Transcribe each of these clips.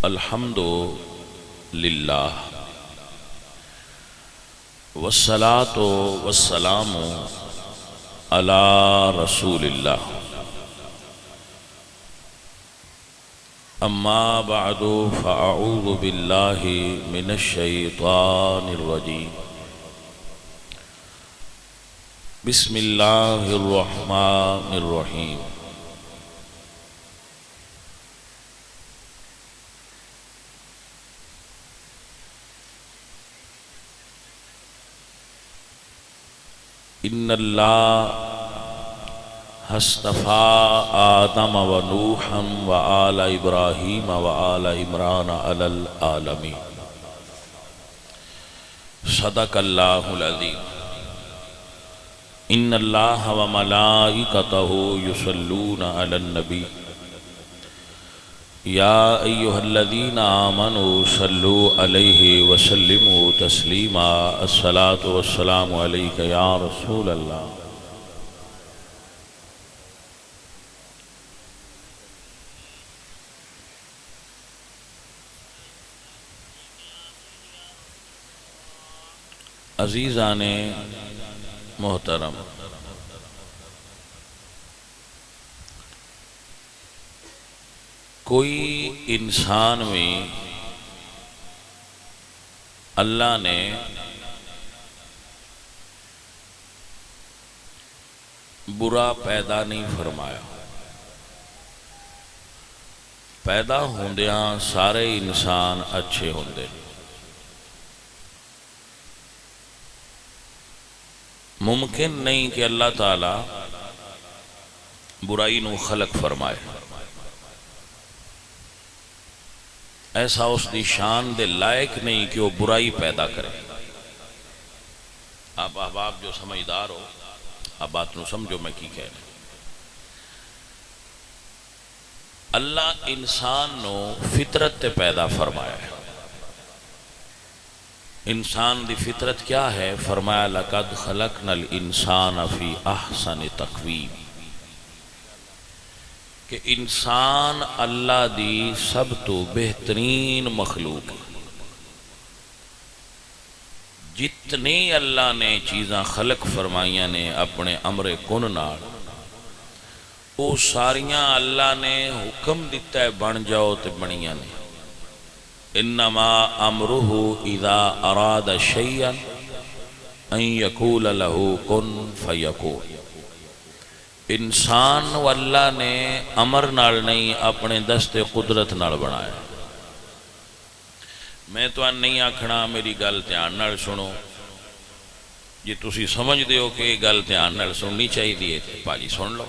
الحمد للہ والصلاة والسلام علی رسول اللہ اما بعد فاعوذ باللہ من الشیطان الرجیم بسم اللہ الرحمن الرحیم ان اللہ اصطفى آدم و نوحا و آل ابراہیم و آل عمران علی العالمین صدق اللہ العظیم ان اللہ و ملائکتہ یصلون علی النبی یا ایہا الذین آمنوا صلوا علیہ وسلموا تسلیما الصلاة والسلام علیک یا رسول اللہ عزیزان محترم، کوئی انسان میں اللہ نے برا پیدا نہیں فرمایا۔ پیدا ہوندیاں سارے انسان اچھے ہوندے، ممکن نہیں کہ اللہ تعالی برائی نو خلق فرمائے، ایسا اس دی شان دے لائق نہیں کہ وہ برائی پیدا کرے۔ آپ احباب جو سمجھدار ہو، آپ بات نو سمجھو میں کی کہہ رہا۔ اللہ انسان نو فطرت تے پیدا فرمایا ہے۔ انسان دی فطرت کیا ہے؟ فرمایا لَقَدْ خَلَقْنَا الْإِنسَانَ فِي أَحْسَنِ تَقْوِيمٍ، کہ انسان اللہ دی سب تو بہترین مخلوق ہے۔ جتنی اللہ نے چیزاں خلق فرمائیاں نے اپنے امر کن نال، وہ ساریاں اللہ نے حکم دیتا ہے بن جاؤ تے بنیاں نے۔ انما امرہ اذا اراد شیئا ان یقول له کن فیکون۔ انسان و اللہ نے امر نال نہیں اپنے دست قدرت نال بنایا۔ میں تو نہیں آکھنا میری گل دھیان نال سنو، جی تسی سمجھ دیو کہ یہ گل دھیان نال سننی چاہیے دی پاجی سن لو،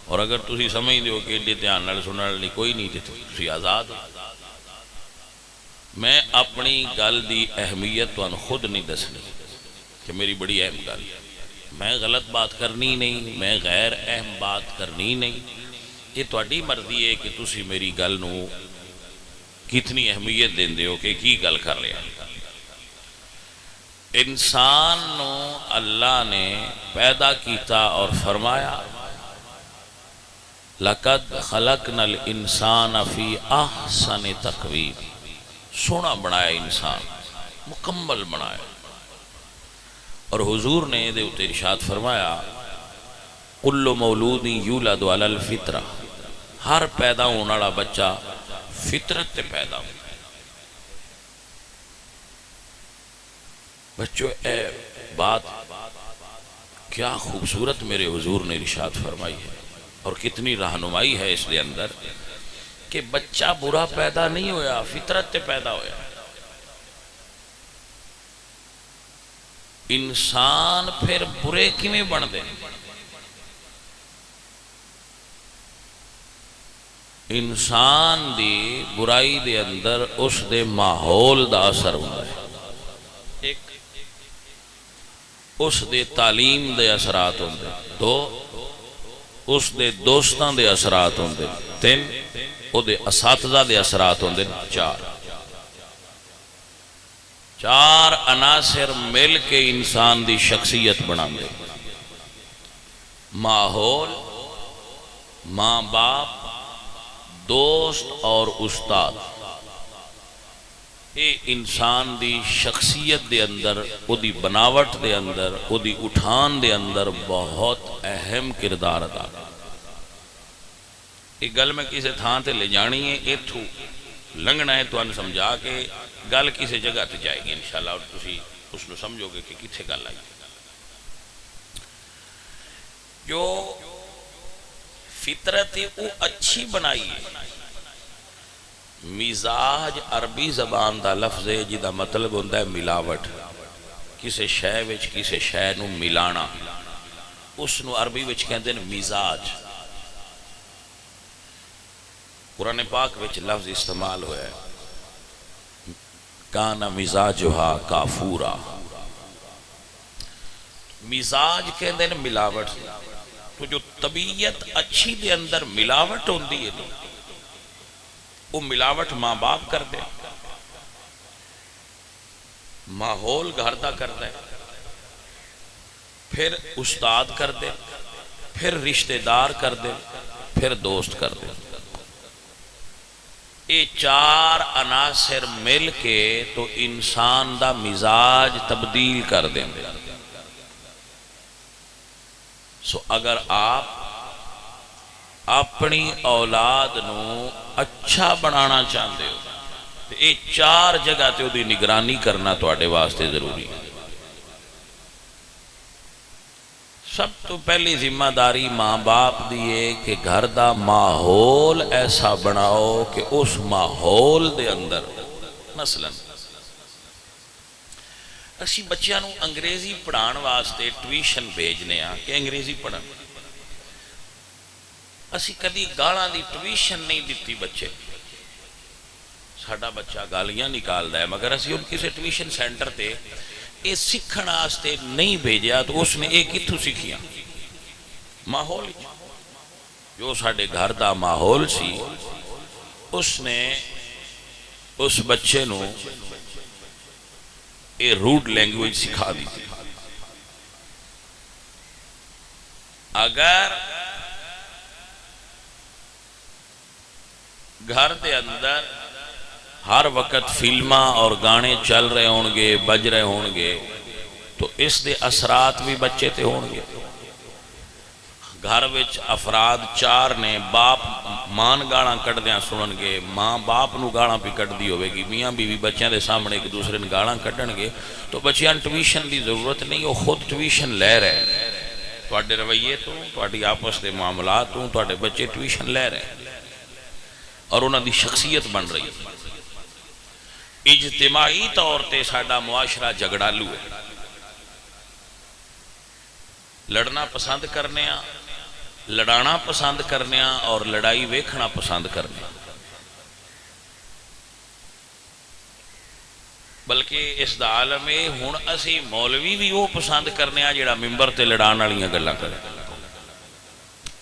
اور اگر تسی سمجھ دیو کہ یہ دھیان نال سننے والی کوئی نہیں تے تسی آزاد ہو۔ میں اپنی گل دی اہمیت تو خود نہیں دسنی کہ میری بڑی اہم گل ہے، میں غلط بات کرنی نہیں، میں غیر اہم بات کرنی نہیں۔ یہ تہاڈی مرضی ہے کہ تسی میری گل نو کتنی اہمیت دیندے ہو کہ کی گل کر لیا۔ انسان نو اللہ نے پیدا کیتا اور فرمایا لَقَدْ خَلَقْنَا الْإِنسَانَ فِي أَحْسَنِ تَقْوِيمٍ، سونا بنایا انسان، مکمل بنایا۔ اور حضور نے دے اتنے ارشاد فرمایا کل مولود یولد علی الفطرہ، ہر پیدا ہونے والا بچہ فطرت تے پیدا ہو۔ بچوں اے بات کیا خوبصورت میرے حضور نے ارشاد فرمائی ہے، اور کتنی رہنمائی ہے اس دے اندر کہ بچہ برا پیدا نہیں ہویا، فطرت تے پیدا ہویا۔ انسان پھر برے کیویں بن دے؟ انسان دی برائی دے اندر اس دے ماحول دا اثر ہوتا ہے۔ ایک اس دے تعلیم دے اثرات ہوندے، دو اس دے دوستاں دے اثرات ہوندے، تین او دے اساتذہ دے اثرات ہوندے، چار عناصر مل کے انسان دی شخصیت بنا دے۔ ماحول، ماں باپ، دوست اور استاد، یہ انسان دی شخصیت دے اندر، او دی بناوٹ دے اندر، او دی اٹھان دے اندر بہت اہم کردار ادا کرتا۔ یہ گل میں کسی تھان تے لے جانی ہے، ایتھوں لنگنا ہے، تو سمجھا کے گل کسی جگہ تے جائے گی انشاءاللہ، اور تسی اس کو سمجھو گے کہ کتھے گل آئی۔ جو فطرت وہ اچھی بنائی ہے۔ مزاج عربی زبان دا لفظ ہے جدا مطلب ہوتا ہے ملاوٹ، کسی شے وچ کسی شے نو ملانا، اس نو عربی وچ کہندے ہیں مزاج۔ قرآن پاک وچ لفظ استعمال ہوا ہے کانا مزاجہا کافورا۔ مزاج کہندے ہیں ملاوٹ، تو جو طبیعت اچھی دے اندر ملاوٹ ہوندی ہے وہ ملاوٹ ماں باپ کر دے، ماحول گھر دا کرتا ہے، پھر استاد کر دے، پھر رشتہ دار کر دے، پھر دوست کر دے۔ یہ چار عناصر مل کے تو انسان دا مزاج تبدیل کر دیں۔ سو اگر آپ اپنی اولاد نو اچھا بنانا چاہتے ہو تو یہ چار جگہ تے دی نگرانی کرنا تواڈے واسطے ضروری ہے۔ سب تو پہلی ذمہ داری ماں باپ دی ہے کہ گھر دا ماحول ایسا بناؤ کہ اس ماحول دے اندر مثلا اسی بچیاں نو انگریزی پڑھان واسطے ٹیوشن بھیجنے ہاں کہ انگریزی پڑھن، اسی کدی گالاں دی ٹیوشن نہیں دیتی بچے، ساڈا بچہ گالیاں نکالدا ہے مگر اسی ان کسی ٹیوشن سینٹر تے یہ سکھن واسطے نہیں بھیجیا تو اس نے یہ کتھوں سیکھیاں؟ ماحول جو ساڈے گھر دا ماحول سی اس نے اس بچے نو یہ روڈ لینگویج سکھا دی تھی۔ اگر گھر دے اندر ہر وقت فلماں اور گانے چل رہے ہون گے، بج رہے ہون گے، تو اس دے اثرات بھی بچے تے ہون گے۔ گھر وچ افراد چار نے، باپ ماں گالاں کٹ دیاں سنن گے، ماں باپ نو گالاں بھی کٹ دی ہوئے گی، میاں بیوی بچیاں دے سامنے ایک دوسرے نے گالاں کٹن گے، تو بچیاں ٹیوشن دی ضرورت نہیں، وہ خود ٹیوشن لے رہے، تواڈے رویے تو، تواڈی آپس دے معاملات تو، تواڈے بچے ٹیوشن لے رہے اور انہاں دی شخصیت بن رہی ہے۔ اجتماعی طور تے ساڈا معاشرہ جھگڑالو ہے، لڑنا پسند کرنے ہاں، لڑانا پسند کرنے ہاں، اور لڑائی ویکھنا پسند کرنے ہاں۔ بلکہ اس دا عالم ہے ہن اسی مولوی بھی وہ پسند کرنے ہاں جڑا ممبر تے لڑان والیاں گلاں کرے،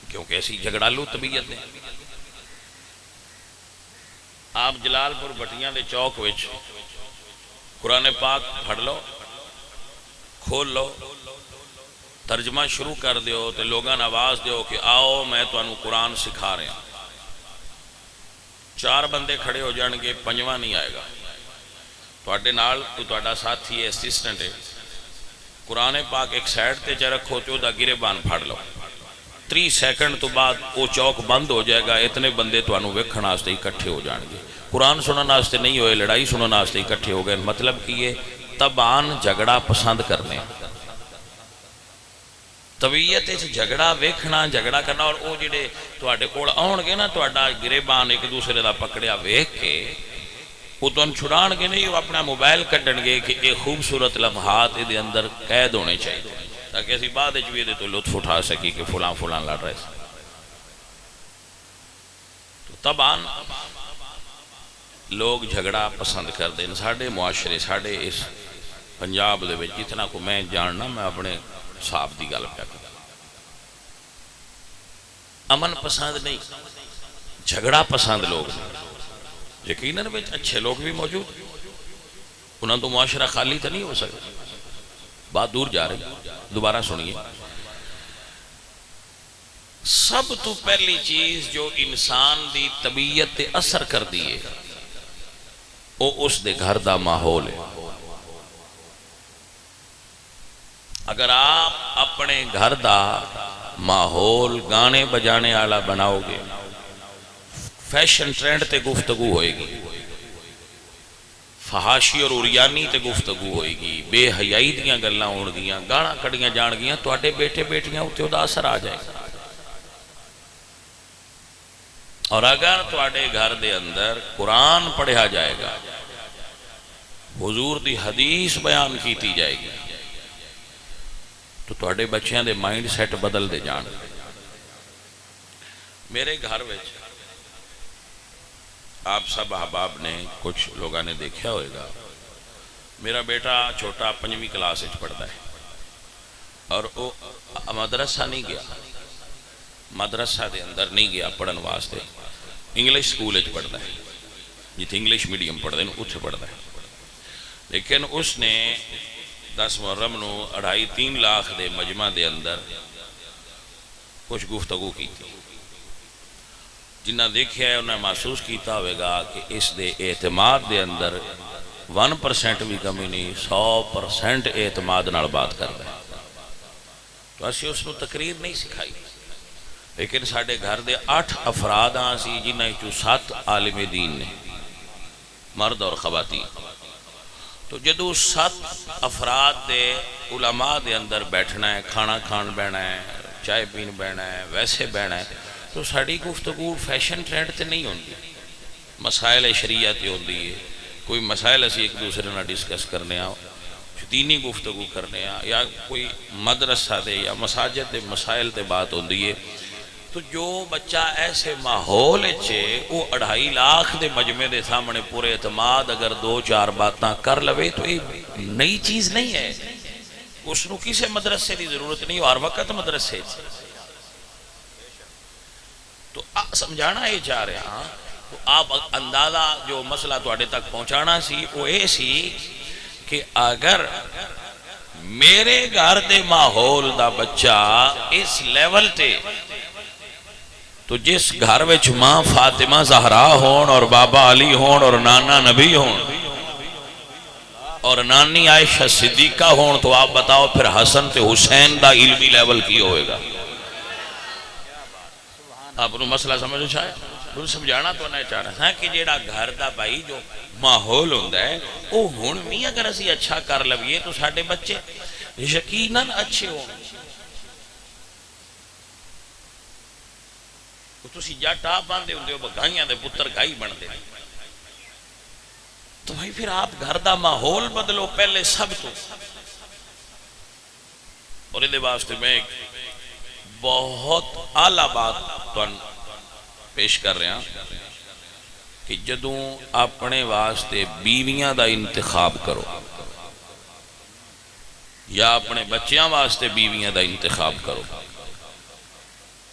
کیونکہ اسی جھگڑالو طبیعت ہے۔ آپ جلال پور بٹیاں دے چوک وچ قرآن پاک پڑھ لو، کھول لو، ترجمہ شروع کر دیو تے لوگاں آواز دیو کہ آؤ میں تانوں قرآن سکھا رہا ہوں، چار بندے کھڑے ہو جان گے، پنجواں نہیں آئے گا، تواڈے نال تو تواڈا ساتھی ہے، اسسٹنٹ ہے، قرآن پاک ایک سائڈ تے چ رکھو تے دا گریبان پھڑ لو، 3 سیکنڈ تو بعد وہ چوک بند ہو جائے گا، اتنے بندے تانوں ویکھن واسطے اکٹھے ہو جان گے، قرآن سنن واسطے نہیں ہوئے، لڑائی سنن واسطے اکٹھے ہو گئے۔ مطلب کہ یہ تبان جھگڑا پسند کرنے، طبیعت جھگڑا ویکھنا، جھگڑا کرنا، اور وہ جڑے تواڈے کول آن گے نا تواڈا گریبان ایک دوسرے دا پکڑیا ویکھ کے وہ تانوں چھڑان گے نہیں، وہ اپنا موبائل کڈن گے کہ یہ خوبصورت لمحات دے اندر قید ہونے چاہیے تاکہ اسی بعد بھی یہ تو لطف اٹھا سکی کہ فلاں فلاں لڑ رہے ہیں۔ تو طبعاً لوگ جھگڑا پسند کر دیں، ساڑھے معاشرے، ساڑھے اس پنجاب دے وچ جتنا کو میں جاننا، میں اپنے صاحب دی گل پہ کرتا، امن پسند نہیں، جھگڑا پسند لوگ، یقیناً وچ اچھے لوگ بھی موجود، انہاں تو معاشرہ خالی تو نہیں ہو سکتا۔ بات دور جا رہی، دوبارہ سنیے۔ سب تو پہلی چیز جو انسان دی طبیعت تے اثر کر دیئے وہ اس دے گھر دا ماحول ہے۔ اگر آپ اپنے گھر دا ماحول گانے بجانے والا بناؤ گے، فیشن ٹرینڈ تے گفتگو ہوئے گی، فحاشی اور اوریانی تے گفتگو ہوئے گی، بے حیائی دیاں گلاں ہون گیاں، گانا کڑیاں جان گیاں، تواڈے بیٹے بیٹیاں اُتے اُدا اثر آ جائے گا۔ اور اگر تواڈے گھر دے اندر قرآن پڑھیا جائے گا، حضور دی حدیث بیان کیتی جائے گی، تو تواڈے بچیاں دے مائنڈ سیٹ بدل دے جان۔ میرے گھر وچ آپ سب احباب نے، کچھ لوگوں نے دیکھا ہوئے گا، میرا بیٹا چھوٹا 5ویں کلاس وچ پڑھتا ہے، اور وہ مدرسہ نہیں گیا، مدرسہ دے اندر نہیں گیا پڑھن واسطے، انگلش سکول وچ پڑھتا ہے، جتھے انگلش میڈیم پڑھتے ہیں اتنے پڑھتا ہے۔ لیکن اس نے 10 محرم نو 2.5-3 لاکھ دے مجمع دے اندر کچھ گفتگو کی تھی۔ جنہ دیکھیا ہے انہیں محسوس کیتا ہوئے گا کہ اس دے اعتماد دے اندر 1% بھی کمی نہیں، 100% اعتماد نال بات کرتا ہے۔ تو اسی اس کو تقریر نہیں سکھائی، لیکن ساڑھے گھر دے 8 افراد سی جنہ چو 7 عالم دین نے، مرد اور خواتین۔ تو جدو 7 افراد دے علماء دے اندر بیٹھنا ہے، کھانا کھان بینا ہے، چائے پین بینا ہے، ویسے بینا ہے، تو ساڑھی گفتگو فیشن ٹرینڈ تے نہیں ہوندی، مسائل شریعت ہوندی ہے، کوئی مسائل اسی ایک دوسرے نہ ڈسکس کرنے آؤ، دینی گفتگو کرنے آ، یا کوئی مدرسہ دے یا مساجد دے مسائل تے بات ہوندی ہے۔ تو جو بچہ ایسے ماحول چھے وہ 2.5 لاکھ دے مجمع دے سامنے پورے اعتماد اگر 2-4 باتاں کر لوے تو یہ نئی چیز نہیں ہے، اس نو کسے مدرسے دی ضرورت نہیں، ہر وقت مدرسے چھے۔ تو سمجھانا یہ چاہ رہے ہیں، تو آپ اندازہ جو مسئلہ تواڈے تک پہنچانا سی وہ اے سی کہ اگر میرے گھر دے ماحول دا بچہ اس لیول تے، تو جس گھر وچ ماں فاطمہ زہرا ہون اور بابا علی ہون اور نانا نبی ہون اور نانی عائشہ صدیقہ ہون، تو آپ بتاؤ پھر حسن تے حسین دا علمی لیول کی ہوئے گا؟ آپ نے مسئلہ سمجھو چاہے تو سمجھانا تو نہیں چاہ رہا ہے کہ جیڑا گھر دا بھائی جو ماحول ہوندہ ہے وہ ہون بھی اگر اسی اچھا کر لویے تو ساڑھے بچے یقیناً اچھے ہوں۔ تو سی جا ٹاپ باندے ہوندے ہو گائیاں دے پتر گائی بن دے، تو بھائی پھر آپ گھر دا ماحول بدلو پہلے سب تو۔ اور یہ واسطے میں ایک بہت اعلیٰ بات تو پیش کر رہے ہیں کہ جدوں اپنے واسطے بیویاں دا انتخاب کرو یا اپنے بچیاں واسطے بیویاں دا انتخاب کرو،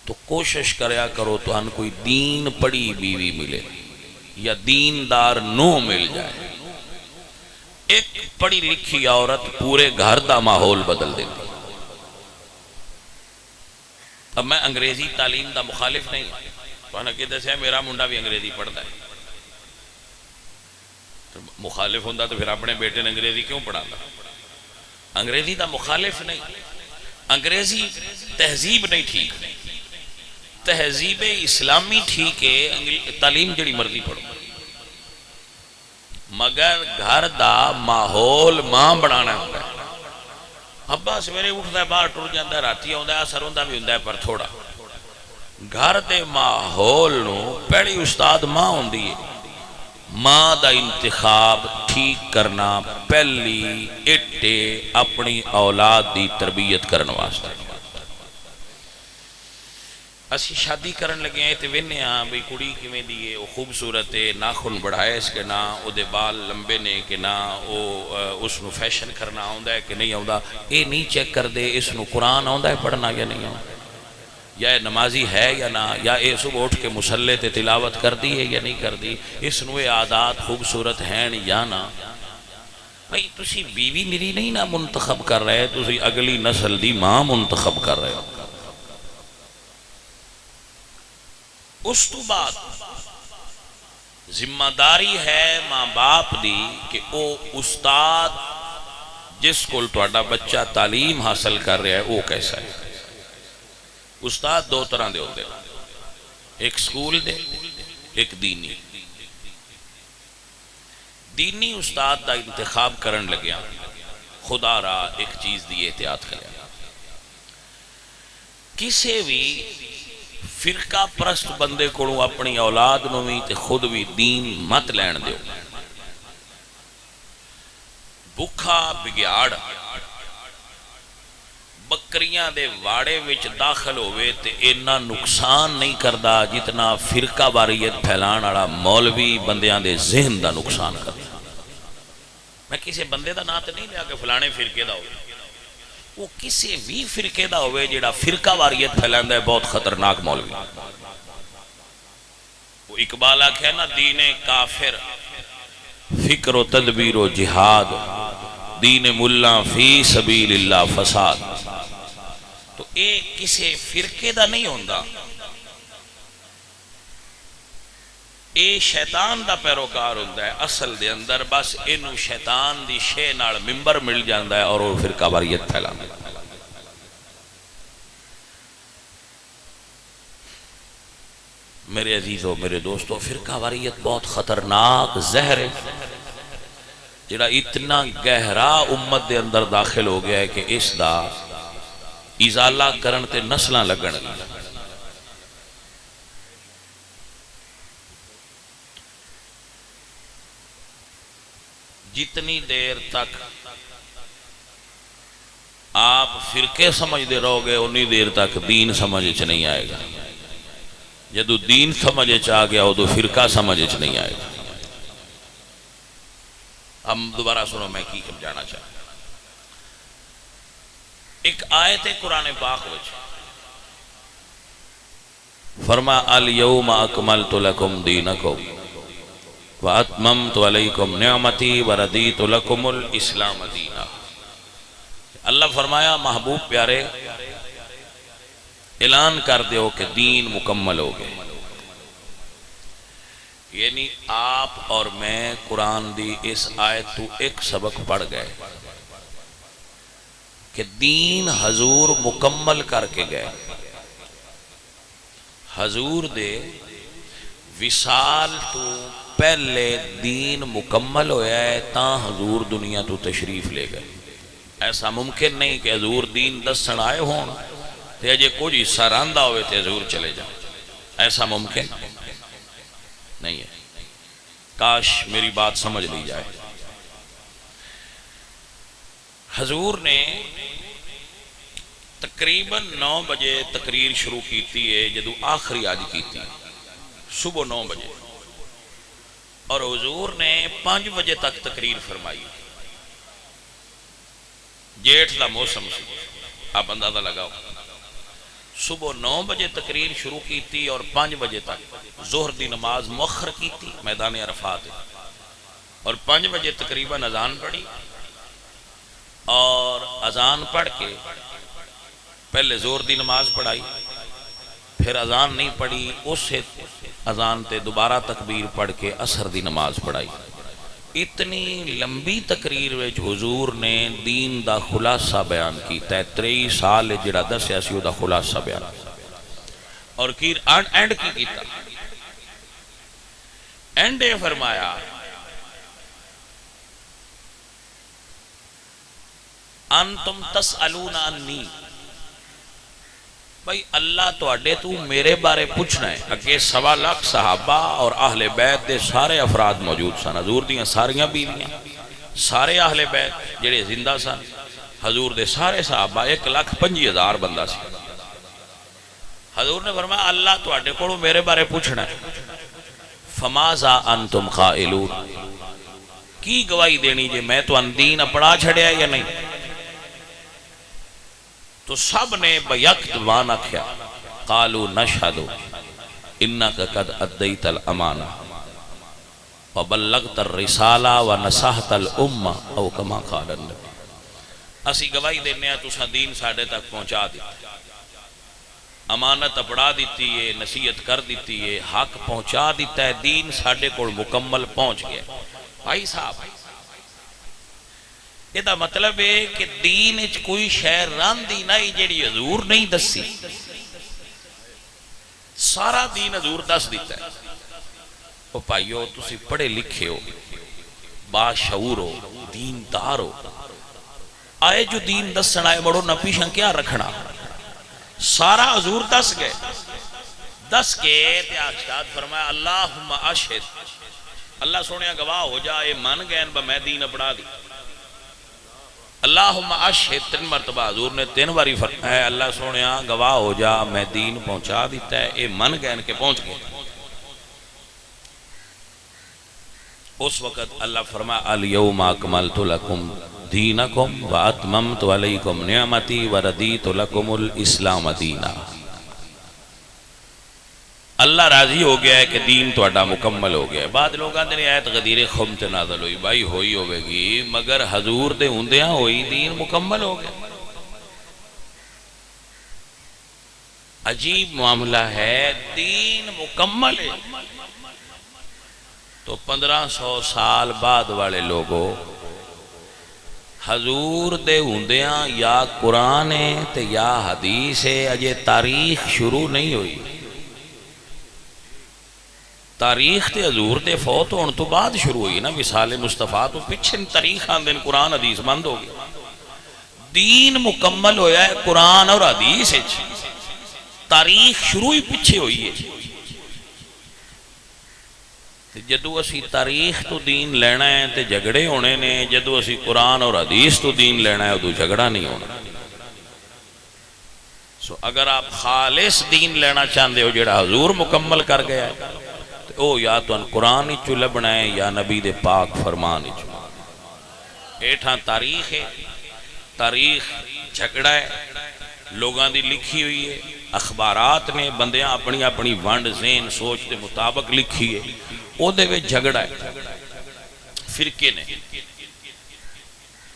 تو کوشش کریا کرو تو ان کوئی دین پڑھی بیوی ملے یا دیندار نو مل جائے۔ ایک پڑھی لکھی عورت پورے گھر دا ماحول بدل دیتی۔ اب میں انگریزی تعلیم دا مخالف نہیں، تو انہوں نے کہتے ہیں میرا منڈا بھی انگریزی پڑھتا ہے، تو مخالف ہوندہ تو پھر اپنے بیٹے نے انگریزی کیوں پڑھاتا؟ انگریزی دا مخالف نہیں، انگریزی تہذیب نہیں ٹھیک، تہذیب اسلامی ٹھیک ہے، تعلیم جڑی مرضی پڑھو، مگر گھر دا ماحول ماں بنانا ہوتا ہے۔ ابا سویرے اٹھتا ہے باہر ٹر جاندہ ہے، راتی ہوندہ ہے، اثر ہوندہ بھی ہوندہ ہے، پر تھوڑا گھر دے ماحول نو پہلی استاد ماں ہوندی ہے۔ ماں دا انتخاب ٹھیک کرنا پہلی اٹھے اپنی اولاد دی تربیت کرنے واسطے۔ اسی شادی کرن لگے ہیں تے وینے ہاں بھئی کڑی کیویں دی ہے، وہ خوبصورت ہے، ناخن بڑھائے اس کے نا، او دے بال لمبے نے کہ نا، اس نو فیشن کرنا آؤندہ ہے کہ نہیں آؤندہ، اے نہیں چیک کر دے اس نو قرآن آؤندہ ہے پڑھنا یا نہیں آؤندہ، یا اے نمازی ہے یا نہ، یا اے صبح اٹھ کے مسلح تے تلاوت کر دی ہے یا نہیں کر دی، اس نو اے عادات خوبصورت ہیں یا نہ۔ بھئی تسی بیوی میری نہیں نہ منتخب کر رہے، تسی اگلی نسل دی ماں منتخب کر رہے ہو۔ اس تو بعد ذمہ داری ہے ماں باپ دی کہ او استاد جس کو تہاڈا بچہ تعلیم حاصل کر رہا ہے وہ کیسا ہے۔ استاد دو طرح دے ہوندے، ایک سکول دے ایک دینی۔ دینی استاد دا انتخاب کرن لگیا خدا را ایک چیز دی احتیاط کرے، کسے بھی فرقہ پرست بندے کو اپنی اولاد نو بھی تے خود بھی دین مت لین دیو۔ بکھا بگیاڑ بکریاں دے واڑے وچ داخل ہوئے تے اینا نقصان نہیں کردا جتنا فرقہ واریت پھیلان والا مولوی بندیاں دے ذہن دا نقصان کردا۔ میں کسی بندے دا نام تے نہیں لیا کہ فلانے فرقے دا ہوئے، وہ کسی بھی فرقے دا ہوئے جیڑا فرقہ واریت پھیلاندا ہے بہت خطرناک مولوی۔ وہ اقبال آکھے نا دین کافر فکر و تدبیر و جہاد، دین ملا فی سبیل اللہ فساد۔ تو اے کسی فرقے دا نہیں ہوندا، اے شیطان دا پیروکار ہوندا ہے اصل دے اندر، بس اینو شیطان دی شے نال ممبر مل جاندا ہے اور وہ فرقہ واریت پھیلاندا ہے۔ میرے عزیزو میرے دوستو، فرقہ واریت بہت خطرناک زہر ہے جڑا اتنا گہرا امت دے اندر داخل ہو گیا ہے کہ اس دا ازالہ کرن تے نسلاں لگن۔ جتنی دیر تک آپ فرقے سمجھتے رہو گے انی دیر تک دین سمجھ چ نہیں آئے گا، جدو دین سمجھ چ آ گیا ادو فرقہ سمجھ چ نہیں آئے گا۔ ہم دوبارہ سنو میں کی جانا چاہتا ایک آیت قرآن پاک وچ فرما الیوم اکملت لکم دینکم واتممت علیکم نعمتی وردیت لکم الاسلام دینا۔ اللہ فرمایا محبوب پیارے اعلان کر دیو کہ دین مکمل ہو گئے، یعنی آپ اور میں قرآن دی اس آیت تو ایک سبق پڑھ گئے کہ دین حضور مکمل کر کے گئے۔ حضور دے وصال تو پہلے دین مکمل ہویا ہے تاں حضور دنیا تو تشریف لے گئے۔ ایسا ممکن نہیں کہ حضور دین دسن آئے ہوں تے اجے کچھ حصہ راندہ ہوئے تے حضور چلے جائیں، ایسا ممکن نہیں ہے۔ کاش میری بات سمجھ لی جائے۔ حضور نے تقریباً 9 بجے تقریر شروع کیتی ہے، جدو آخری آج کیتی صبح 9 بجے، اور حضور نے 5 بجے تک تقریر فرمائی۔ جیٹھ دا موسم سی، آپ اندازہ لگاؤ، صبح 9 بجے تقریر شروع کیتی اور 5 بجے تک ظہر دی نماز مؤخر کیتی میدان عرفات، اور 5 بجے تقریباً اذان پڑھی، اور اذان پڑھ کے پہلے ظہر دی نماز پڑھائی، پھر اذان نہیں پڑھی، اس اذان تے دوبارہ تکبیر پڑھ کے عصر دی نماز پڑھائی۔ اتنی لمبی تقریر وچ حضور نے دین دا خلاصہ بیان کیتا ہے، 23 سال جڑا دسیا سی دا خلاصہ بیان، اور اینڈ کی کیتا، اینڈے فرمایا انتم تسألون انی، بھائی اللہ تو اڈے تو میرے بارے پوچھنا ہے۔ اگے 1.25 لاکھ صحابہ اور اہل بیت دے سارے افراد موجود سن، حضور دیاں ساریاں بیویاں، سارے اہل بیت جڑے زندہ سن، حضور دے سارے صحابہ، 1,25,000 بندہ سی۔ حضور نے فرمایا اللہ تو اڈے کو میرے بارے پوچھنا ہے، فماذا انتم قائلون، کی گواہی دینی جے میں تو دین اپنا چھڑیا یا نہیں؟ تو سب نے بیک زبان آکھیا قالوا نشہد انک قد ادیت الامانہ وبلغت الرسالہ ونصحت الامہ او کما قال النبی، اسی گواہی دینے ہیں تساں دین ساڑھے تک پہنچا دیتا، امانت اپڑا دیتی ہے، نصیحت کر دیتی ہے، حق پہنچا دیتا ہے، دین ساڈے کول مکمل پہنچ گیا۔ بھائی صاحب یہ مطلب ہے کہ دین اچ کوئی شے راندی نہیں جیڑی حضور نہیں دسی، سارا دین حضور دس دیتا ہے۔ او بھائیو تسی پڑھے لکھے ہو، باشعور ہو، دیندار ہو، آئے جو دین دسن آئے بڑھو نہ پیشاں کیا رکھنا، سارا حضور دس گئے، دس کے تے ارشاد فرمایا اللہم اشہد، اللہ سونے گواہ ہو جائے من گئے میں دین اپڑا دی۔ اللہم اشہد 3 مرتبہ حضور نے 3 باری فرمایا اللہ سونے گواہ ہو جا میں دین پہنچا دیتا ہے، اے من گئے کہ پہنچ گئے۔ اس وقت اللہ فرمایا الیوم اکملت لکم دینکم واتممت علیکم نعمتی وردیت لکم الاسلام دینا۔ اللہ راضی ہو گیا ہے کہ دین تو اڈا مکمل ہو گیا ہے۔ بعد لوگ آتے ہیں آیت غدیر خم تے نازل ہوئی، بھائی ہوئی ہوئے گی مگر حضور دے ہوندیاں ہوئی دین مکمل ہو گیا۔ عجیب معاملہ ہے، دین مکمل ہے تو 1500 سال بعد والے لوگوں حضور دے ہوندیاں یا قرآن ہے تے یا حدیث ہے، اجے تاریخ شروع نہیں ہوئی۔ تاریخ تے حضور دے فوت ہون تو بعد شروع ہوئی نا، وصال مصطفیٰ تو پچھے تاریخ آندن قرآن حدیث بند ہو گیا۔ دین مکمل ہویا ہے قرآن اور حدیث ہے، تاریخ شروع ہی پچھے ہوئی ہے۔ جدو اسی تاریخ تو دین لینا ہے تے جھگڑے ہونے نے، جدو اسی قرآن اور حدیث تو دین لینا ہے تو جھگڑا نہیں ہونا۔ سو اگر آپ خالص دین لینا چاہتے ہو جڑا حضور مکمل کر گیا ہے تو او یا تو قرآن ہی چو لبنا ہے یا نبی دے پاک فرمان ہی چو۔ ایٹھاں تاریخ ہے، تاریخ جھگڑا ہے، لوگاں دی لکھی ہوئی ہے، اخبارات نے بندیاں اپنی اپنی ونڈ ذہن سوچ دے مطابق لکھی ہے، او دے وچ جھگڑا ہے فرقے نے۔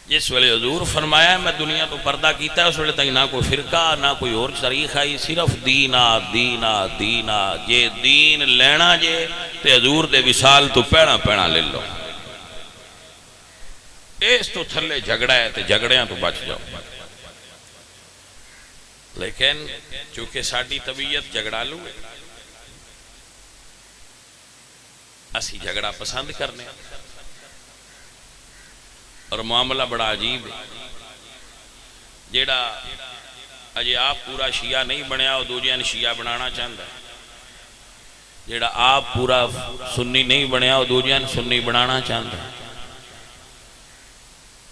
جس ویلے حضور فرمایا ہے میں دنیا تو پردہ کیتا ہے، اس ویلے تک نہ کوئی فرقہ نہ کوئی اور تاریخ آئی، صرف دینا دینا دینا، جے دین لینا جے تے حضور دے وصال تو پیڑا پیڑا لے لو، اس تو تھلے جھگڑا ہے تے جھگڑیاں تو بچ جاؤ۔ لیکن چونکہ ساڈی طبیعت جھگڑالو ہے، اسی جھگڑا پسند کرنے اور معاملہ بڑا عجیب ہے۔ جیڑا اجے آپ پورا شیعہ نہیں بنیا وہ دوجیاں شیعہ بنانا چاہتا ہے، جیڑا آپ پورا سنی نہیں بنیا وہ دوجیاں سنی بنانا چاہتا ہے۔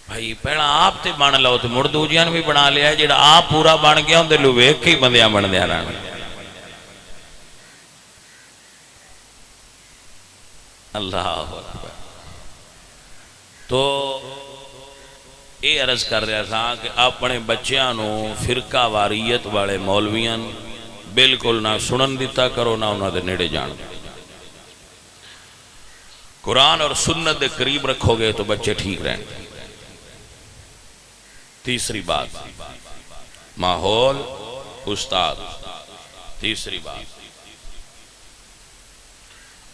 بھائی پہلا آپ تے بن لو تو مڑ دوجیاں بھی بنا لیا ہے، جیڑا آپ پورا بن گیا ہوں دے لو ویک کے بندیاں بن دیا رہنا۔ اللہ اکبر۔ تو یہ عرض کر رہا تھا کہ اپنے بچیاں نو فرقہ واریت والے مولویاں بالکل نہ سنن دیتا کرو، نہ انہاں دے نیڑے جان۔ قرآن اور سنت دے قریب رکھو گے تو بچے ٹھیک رہیں۔ تیسری بات ماحول استاد، تیسری بات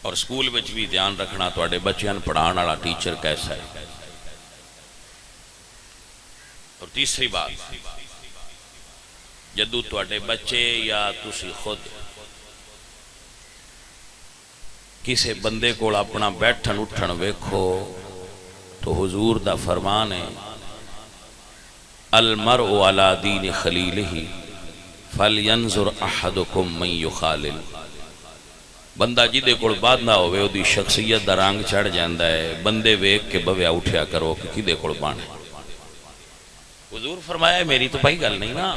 اور سکول بچ بھی دھیان رکھنا تواڈے بچیاں پڑھان والا ٹیچر کیسا ہے۔ اور تیسری بات جدو تواڈے بچے یا تسی خود کسے بندے کو اپنا بیٹھن اٹھن ویکھو تو حضور دا فرمان ہے المرء علی دین خلیلہ فلینظر احدکم من یخالل۔ بندہ جدے کول بعد نہ ہوئے وہ دی شخصیت دا رنگ چڑھ جاندہ ہے، بندے ویک کے بویا اٹھیا کرو کہ کدے کول بانے۔ حضور فرمایا ہے میری تو بھائی گل نہیں نا،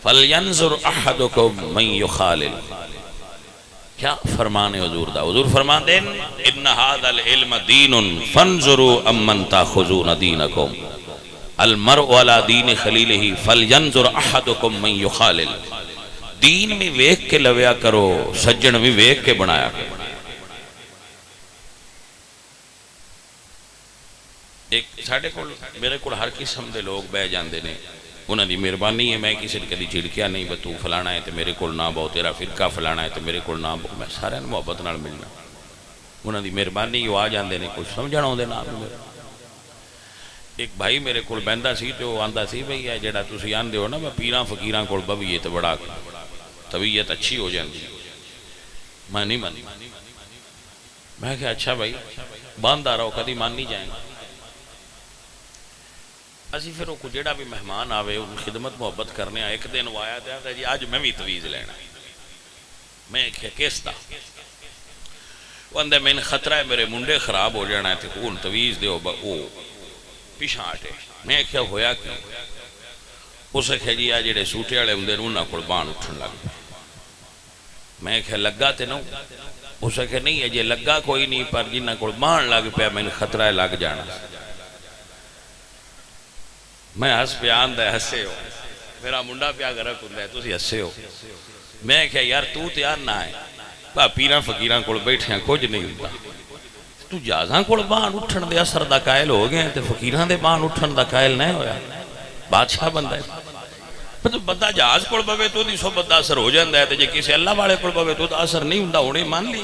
فلینظر احدکم من یخالل۔ کیا فرمان ہے حضور دا؟ حضور فرمان دیں ان ھذا العلم دین فانظروا امن تاخذون دینکم المرء علی دین خلیلہ فلینظر احدکم من یخالل۔ دین بھی ویک کے لویا کرو، سجن بھی ویک کے بنایا کرو۔ ایک ساڑھے کو میرے کو ہر قسم دے لوگ بہ جاندے نے، انہوں دی مہربانی ہے، میں کسی نے کدی جھڑکیا نہیں بس تو فلانا ہے تو میرے کو نہ بہو، تیرا فرقہ فلانا ہے تو میرے کو نہ بہو، میں سارے محبت نال ملنا، انہوں دی مہربانی وہ آ جاندے نے کچھ سمجھنا ہوندے نام میرے۔ ایک بھائی میرے کو بہندا سی تو آندا سی بھئی ہے جڑا تسی آندے ہو نا میں پیراں فقیراں کول بویے تو بڑا طبیعت اچھی ہو جاندی، میں نہیں مانی، میں کہا اچھا بھائی باندھا رہو کدی مان نہیں جائیں گا۔ اسی پھر وہ جڑا بھی مہمان آوے ان خدمت محبت کرنے ایک دن وہ آیا تھا جی آج میں بھی تویز لینا، میں کہا کس دا؟ وہ اندر میں خطرہ ہے میرے منڈے خراب ہو جانا ہے تو ان تویز دیو وہ پیشاں آٹے، میں کہا ہویا کیوں؟ اسے کہا جی آج جڑے سوٹے والے ہوں انہاں قربان اٹھن لگ، میں کہا لگا تے نو؟ اسے کہا نہیں ہے جی لگا کوئی نہیں پر جنہ قربان لگ پیا میں خطرہ ہے لگ جانا۔ میں ہس پہ آندہ ہسے ہو، میرا منڈا پیا گرک ہوں ہے تسی ہسے ہو، میں کہا یار تو تیار نہ آئے با پیران فقیران کول بیٹھے ہیں کچھ نہیں ہوتا، تو جازاں کول بان اٹھن دے اثر دا قائل ہو گئے تو فقیران دے بان اٹھن دا قائل نہیں ہویا، بادشاہ بندہ ہے تو بندہ جہاز کول بوے تو دی سو بندہ اثر ہو جاندہ ہے تو جے کسی اللہ والے کول بوے تو اثر نہیں ہوندہ ہونے مان لی۔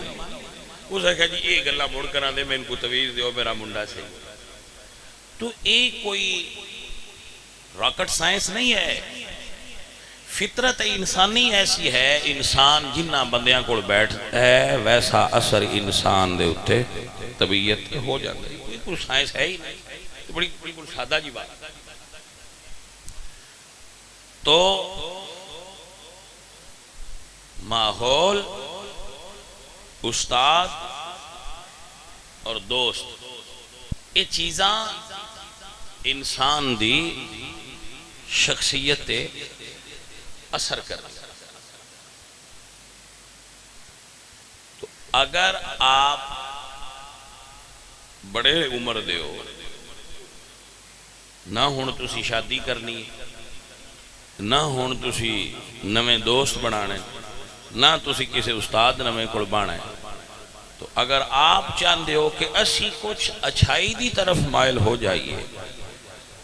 اسے کہا جی ایک اللہ موڑ کران دے میں ان کو تویز دیو میرا منڈا سے، تو ایک کوئی راکٹ سائنس نہیں ہے، فطرت انسانی ایسی ہے، انسان جنہ بندیاں کو بیٹھ ہے ویسا اثر انسان دے اٹھے طبیعت ہو جاتا ہے، کوئی سائنس ہے ہی نہیں، بڑی سادہ جی بات۔ تو ماحول، استاد اور دوست یہ چیزاں انسان دی شخصیت اثر کر، تو اگر آپ بڑے عمر دے ہو نہ ہون تسی شادی کرنی، نہ ہون تسی نویں دوست بنانے، نہ تسی کسی استاد نویں کول بانا ہے، تو اگر آپ چاہتے ہو کہ اسی کچھ اچھائی دی طرف مائل ہو جائیے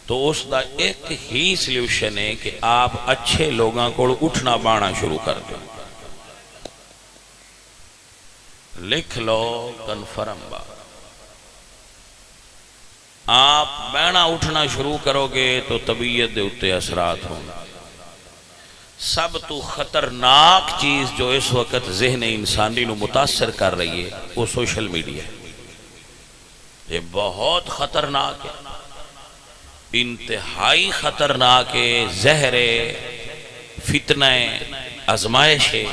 تو اس دا ایک ہی سلیوشن ہے کہ آپ اچھے لوگاں کو اٹھنا بانا شروع کر دیں۔ لکھ لو کنفرم بات، آپ بینا اٹھنا شروع کرو گے تو طبیعت دے اتے اثرات ہوں۔ سب تو خطرناک چیز جو اس وقت ذہن انسانی نو متاثر کر رہی ہے وہ سوشل میڈیا ہے، یہ بہت خطرناک ہے، انتہائی خطرناک ہے، زہر فتنہ آزمائش ہے،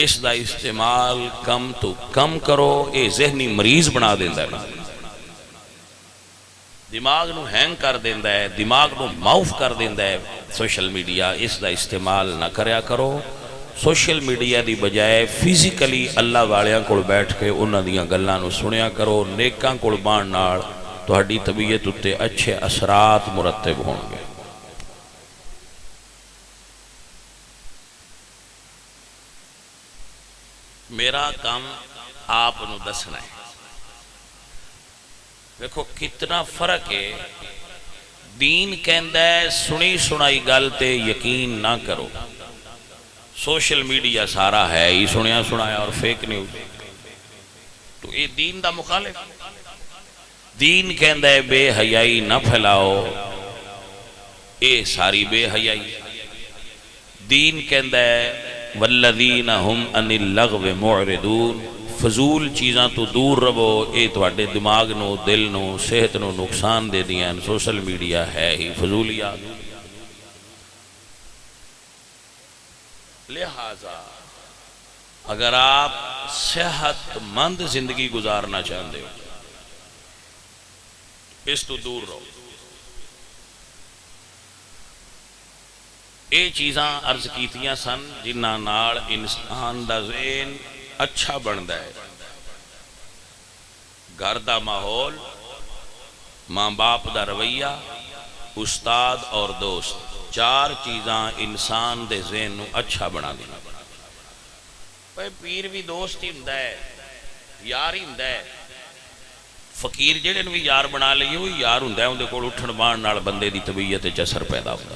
اس دا استعمال کم تو کم کرو، یہ ذہنی مریض بنا دیندہ ہے، دماغ نو ہینگ کر دیندہ ہے، دماغ نو معاف کر دیندہ ہے۔ سوشل میڈیا اس دا استعمال نہ کریا کرو، سوشل میڈیا دی بجائے فزیکلی اللہ والیاں کول بیٹھ کے انہاں دیاں گلاں نو سنیا کرو، نیکاں کول بان نال تہاڈی طبیعت اتے اچھے اثرات مرتب ہوں گے۔ میرا کام آپ نو دسنا ہے، دیکھو کتنا فرق ہے، دین کہندہ ہے سنی سنائی گل تے یقین نہ کرو، سوشل میڈیا سارا ہے ہی سنیا سنایا اور فیک نیوز، تو یہ دین دا مخالف۔ دین کہندہ ہے بے حیائی نہ پھیلاؤ، اے ساری بے حیائی۔ دین کہندہ ہے والذین ہم عن اللغو معرضون، فضول چیزاں تو دور رہو، اے تواڈے دماغ نو دل نو صحت نو نقصان دے دیاں، سوشل میڈیا ہے ہی فضولیات۔ لہذا اگر آپ صحت مند زندگی گزارنا چاہتے ہو اس تو دور رہو۔ یہ چیزاں عرض کیتیاں سن جنہاں نال انسان دا ذہن اچھا بندا ہے، گھر دا ماحول، ماں باپ دا رویہ، استاد اور دوست، چار چیزاں انسان دے ذہن نو اچھا بنا دینا۔ پیر بھی دوست ہی ہوندا ہے، یار ہی ہوندا ہے، فقیر جہے بھی یار بنا لئیے وہی یار ہوں اندر کول اٹھن بان نال بندے دی طبیعت وچ اثر پیدا ہوتا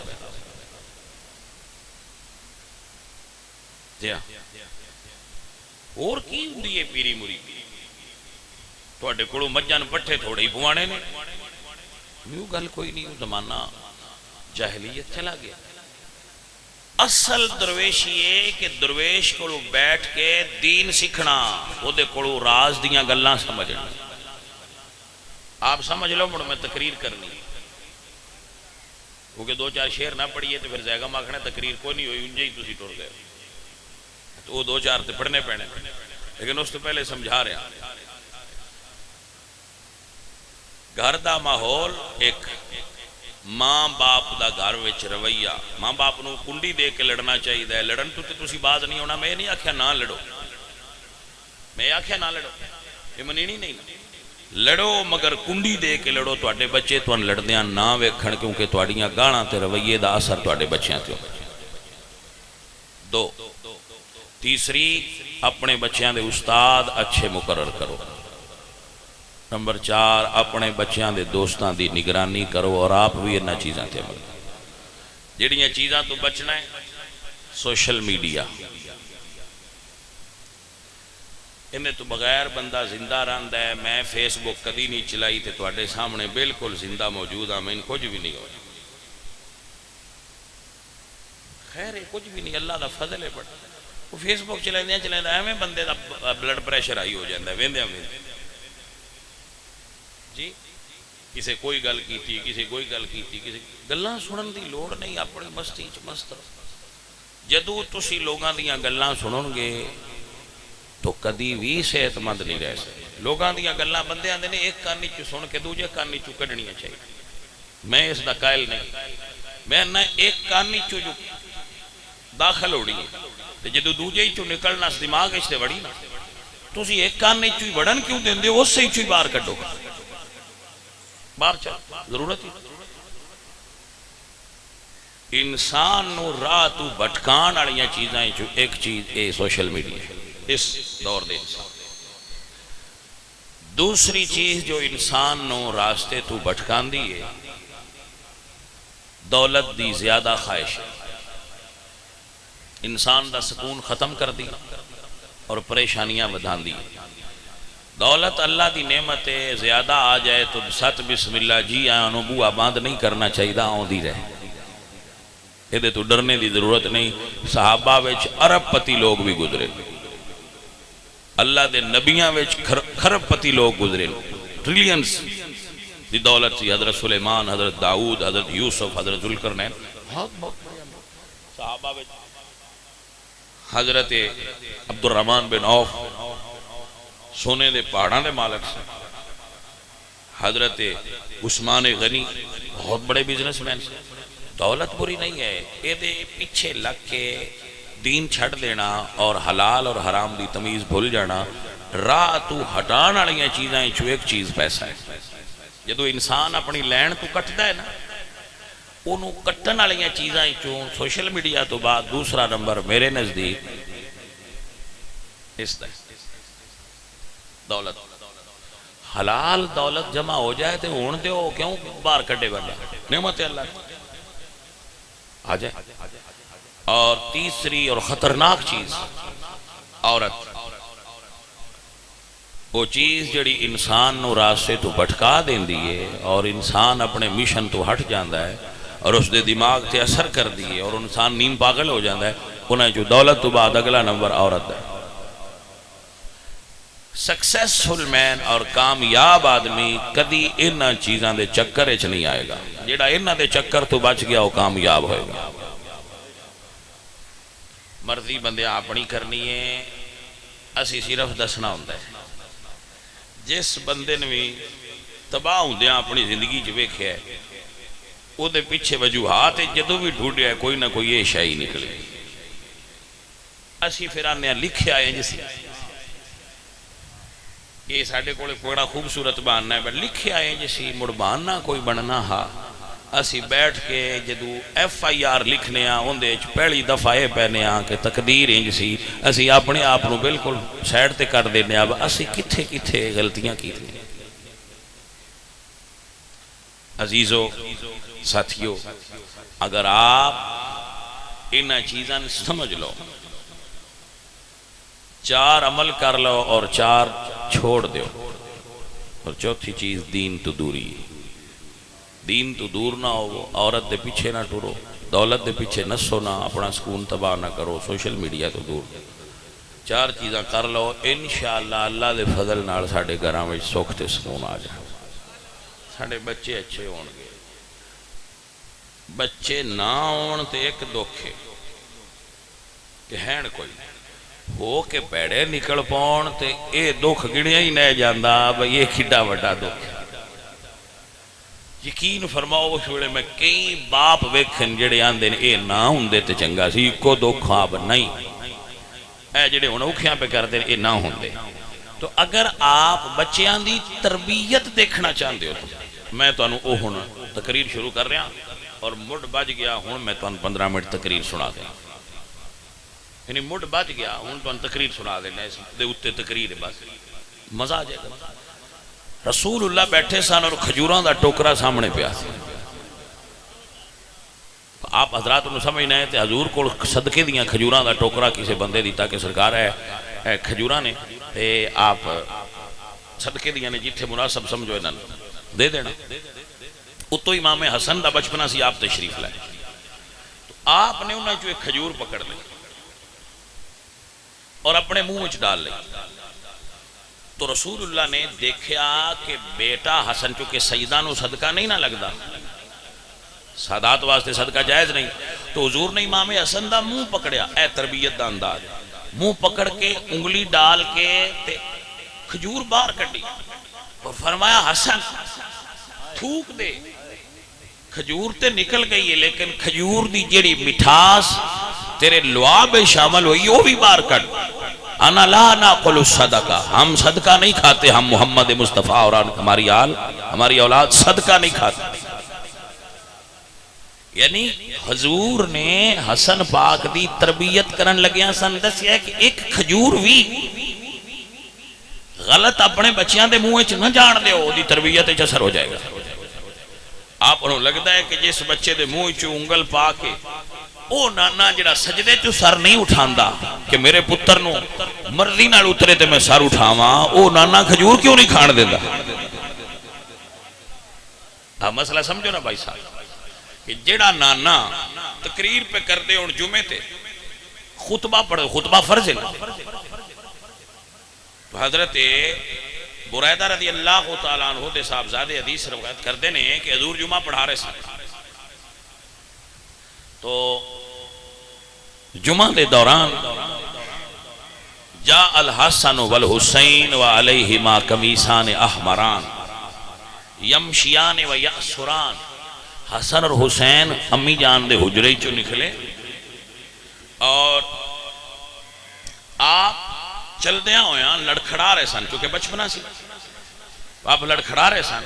ہے. اور کی ہوندی ہے پیری مری تواڈے کولوں مجھاں پٹھے تھوڑے ہی پوانے نے یوں گل کوئی نہیں. زمانہ جاہلیت چلا گیا. اصل درویشی ہے کہ درویش کو بیٹھ کے دین سیکھنا وہ دے کولوں راز دیاں گلاں سمجھنا. آپ سمجھ لو مڑ میں تقریر کرنی کیونکہ دو چار شعر نہ پڑھیے تو پھر زیگا آکھنا تقریر کوئی نہیں ہوئی انجے ہی تسی ٹر گئے تو وہ دو چار تے پڑھنے پینے. لیکن اس تو پہلے سمجھا رہا گھر دا ماحول ایک ماں باپ دا گھر وچ رویہ. ماں باپ نو کنڈی دے کے لڑنا چاہیے. لڑن تو تسی باز نہیں ہونا. میں نہیں آکھیا نہ لڑو, میں آکھیا نہ لڑو, یہ منینی نہیں. لڑو مگر کنڈی دے کے لڑو. تواڈے بچے تواڈے لڑدیاں نہ ویکھن کیونکہ تواڈیاں گالاں تے رویے دا اثر تواڈے بچیاں تے ہو. دو تیسری اپنے بچیاں دے استاد اچھے مقرر کرو. نمبر 4 اپنے بچیاں دے دوستاں دی نگرانی کرو اور آپ بھی انہاں چیزاں تے عمل کرو. جڑیاں چیزاں تو بچنا ہے سوشل میڈیا انہیں تو بغیر بندہ زندہ رہندا ہے. میں فیس بک کدی نہیں چلائی تے تواڈے سامنے بالکل زندہ موجود ہاں. میں کچھ بھی نہیں ہو خیر ہے کچھ بھی نہیں. اللہ دا فضل ہے. بڑا وہ فیس بک چلائیں ایویں بندے دا بلڈ پریشر ہائی ہو جاتا ہے ویندیاں جی. کسے کوئی گل کیتی کسے کوئی گل کیتی کسے گلاں سنن دی لوڑ نہیں. اپنی مستی چ مست رہو. جدوں تسی لوگاں دیاں گلاں سنن گے تو کدی بھی صحت مند نہیں رہ سکتے. لوگاں دیاں گلاں بندے آندے نے ایک کان چ سن کے دوجے کان چ کڈنیاں چاہیے. میں اس دا قائل نہیں. میں نہ ایک کان چ جو داخل ہوڑی ہے جدوں دوجے چ نکلنا دماغ اس تے وڑی نا تسی ایک کان چ ہی وڑن کیوں دیندے ہو؟ اس سے ہی باہر کڈو باہر چل. ضرورت ہی انسان نو راہ تو بھٹکان والیاں چیزاں چ ایک چیز اے سوشل میڈیا اس دور دے انسان. دوسری چیز جو انسان نو راستے تو بھٹکان دی ہے دولت دی زیادہ خواہش ہے. انسان دا سکون ختم کر دی اور پریشانیاں ودھان دی. دولت اللہ دی نعمت ہے. زیادہ آ جائے تو ست بسم اللہ جی آنو بو آباد نہیں کرنا چاہیے. آؤں دی رہے یہ تو ڈرنے دی ضرورت نہیں. صحابہ وچ ارب پتی لوگ بھی گزرے. اللہ دے نبیاں وچ خرب پتی لوگ گزرے. ٹریلینز دی دولت سی. حضرت سلیمان, حضرت داؤد, حضرت یوسف, حضرت ذوالقرنین. صحابہ وچ حضرت عبد الرحمن بن عوف سونے دے پہاڑاں دے مالک سے. حضرت عثمان غنی بہت بڑے بزنس مین سے. دولت بری نہیں ہے. یہ دے پیچھے لگ کے دین چھڑ دینا اور حلال اور حرام دی تمیز بھول جانا. راہ تو ہٹان والیاں چیزاں چو ایک چیز پیسہ ہے. جدو انسان اپنی لین تو کٹدا ہے نا انہوں کٹن والیاں چیزاں چوں سوشل میڈیا تو بعد دوسرا نمبر میرے نزدیک اس دولت. حلال دولت جمع ہو جائے تو ہون دے ہو کیوں باہر کٹے بندے. نعمت اللہ آ جائے. اور تیسری اور خطرناک چیز عورت. وہ چیز جڑی انسان نو راستے تو بھٹکا دین دیئے اور انسان اپنے مشن تو ہٹ جاندہ ہے اور اس دے دماغ تے اثر کر دیئے اور انسان نیم پاگل ہو جاندہ ہے. انہیں جو دولت تو بعد اگلا نمبر عورت ہے. سکسیسفل مین اور کامیاب آدمی کدی انہاں چیزاں دے چکر اچ نہیں آئے گا. جیڑا انہاں دے چکر تو بچ گیا وہ کامیاب ہوئے گا. مرضی بندے اپنی کرنی ہے. اسی صرف دسنا ہوندہ ہے. جس بندے نے بھی تباہ ہوندیاں اپنی زندگی جو ویکھیا ہے وہ دے پیچھے وجوہات جدو بھی ڈھونڈیا ہے کوئی نہ کوئی یہ شائی نکلے. اسی پھر آنے لکھے آئے جس یہ ساڑھے کو بڑا خوبصورت باننا ہے. لکھے آئے جسی مڑ باننا کوئی بننا ہا. اسی بیٹھ کے جدو ایف آئی آر لکھنے ہاں اندے پہلی دفعہ یہ پہنے ہاں کہ تقدیر انج سی. اسی اپنے آپ نو بالکل سائڈ تے کر دینے. اب اسی کتھے کتھے غلطیاں کی تھی. عزیزو ساتھیو، اگر آپ ان چیزاں سمجھ لو، 4 عمل کر لو اور 4 چھوڑ دیو، اور چوتھی چیز دین تو دوری، دین تو دور نہ ہو، عورت دے پیچھے نہ ٹرو، دولت دے پیچھے نسو نہ، اپنا سکون تباہ نہ کرو، سوشل میڈیا تو دور، 4 چیزاں کر لو، انشاءاللہ اللہ دے فضل نال ساڑھے گھراں وچ سکھ تے سکون آ جائے، ساڑھے بچے اچھے ہون گے۔ بچے نہ ہون تے ایک دکھ ہے کہ ہین کوئی ہو کے پیڑے نکل پاؤن تے اے دکھ گنیا ہی نہیں جاندا بھئی یہ کھڈا وڈا دکھ۔ یقین فرماؤ اس ویلے میں کئی باپ ویکھن جڑے آندے نے اے نہ ہوندے تے چنگا سی، کو دکھ آپ نہیں، اے جڑے ہن اوکھیاں پہ کردے اے نہ ہوندے۔ تو اگر آپ بچیاں دی تربیت دیکھنا چاہندے ہو تو میں تانوں او ہن تقریر شروع کر رہا اور مڈ بج گیا، ہن میں تانوں 15 منٹ تقریر سنا دیں، یعنی مڈ بج گیا، ہن تانوں تقریر سنا دینا، اس دے اوتے تقریر ہے، بس مزہ آ جائے گا۔ رسول اللہ بیٹھے سن اور کھجوراں دا ٹوکرا سامنے پیا، آپ حضرات انہوں سمجھنا ہے تے حضور کو صدقے دیاں کھجوراں دا ٹوکرا کسے بندے دیتا کہ سرکار ہے کھجوراں نے تے آپ صدقے دیاں نے جتھے مناسب سمجھو انہاں دے دینا۔ اتو امام حسن دا بچپنا سی، آپ تشریف لائے تو آپ نے انہاں جو ایک کھجور پکڑ لی اور اپنے منہ وچ ڈال لی، تو رسول اللہ نے دیکھا کہ بیٹا حسن چونکہ سیدہ نو صدقہ نہیں نہ لگدا، سادات واسطے صدقہ جائز نہیں، تو حضور نے امام حسن دا منہ پکڑیا، اے تربیت دا انداز، منہ پکڑ کے انگلی ڈال کے تے کھجور باہر کڈی اور فرمایا حسن تھوک دے، کھجور تے نکل گئی ہے لیکن کھجور دی جڑی مٹھاس تیرے لعاب شامل ہوئی وہ بھی باہر کڈ۔ انا لا ناقل الصدقہ، ہم صدقہ نہیں کھاتے، ہم محمد مصطفیٰ اور ہماری آل ہماری اولاد صدقہ نہیں کھاتے۔ یعنی حضور نے حسن پاک دی تربیت کرن لگیاں سن، دسیا کہ ایک کھجور بھی غلط اپنے بچیاں دے منہ وچ نہ جان دیو، دی تربیت وچ اثر ہو جائے گا۔ آپ انہوں لگتا ہے کہ جس بچے دے منہ وچ انگل پا کے او نانا جڑا سجدے چو سر نہیں اٹھاندا کہ میرے پتر نو مرضی نال اترے تے میں سر اٹھاواں، او نانا کھجور کیوں نہیں کھان دیندا؟ آپ مسئلہ سمجھو نا بھائی صاحب، کہ جڑا نانا تقریر پہ کر دے ان جمعے تے خطبہ پڑھے، خطبہ فرض ہے نا، تو حضرت بریدہ رضی اللہ تعالیٰ عنہ دے صاحبزادے حدیث روایت کر دینے کہ حضور جمعہ پڑھا رہے سن، تو جمعہ دے دوران جاء الحسن والحسین وعلیہما قمیصان احمران یمشیان و یأسران، حسن اور حسین امی جان دے حجرے چو نکلے اور آپ چل دیا ہویا لڑکھڑا رہے سن، چونکہ بچپنا سی آپ لڑکھڑا رہے سن،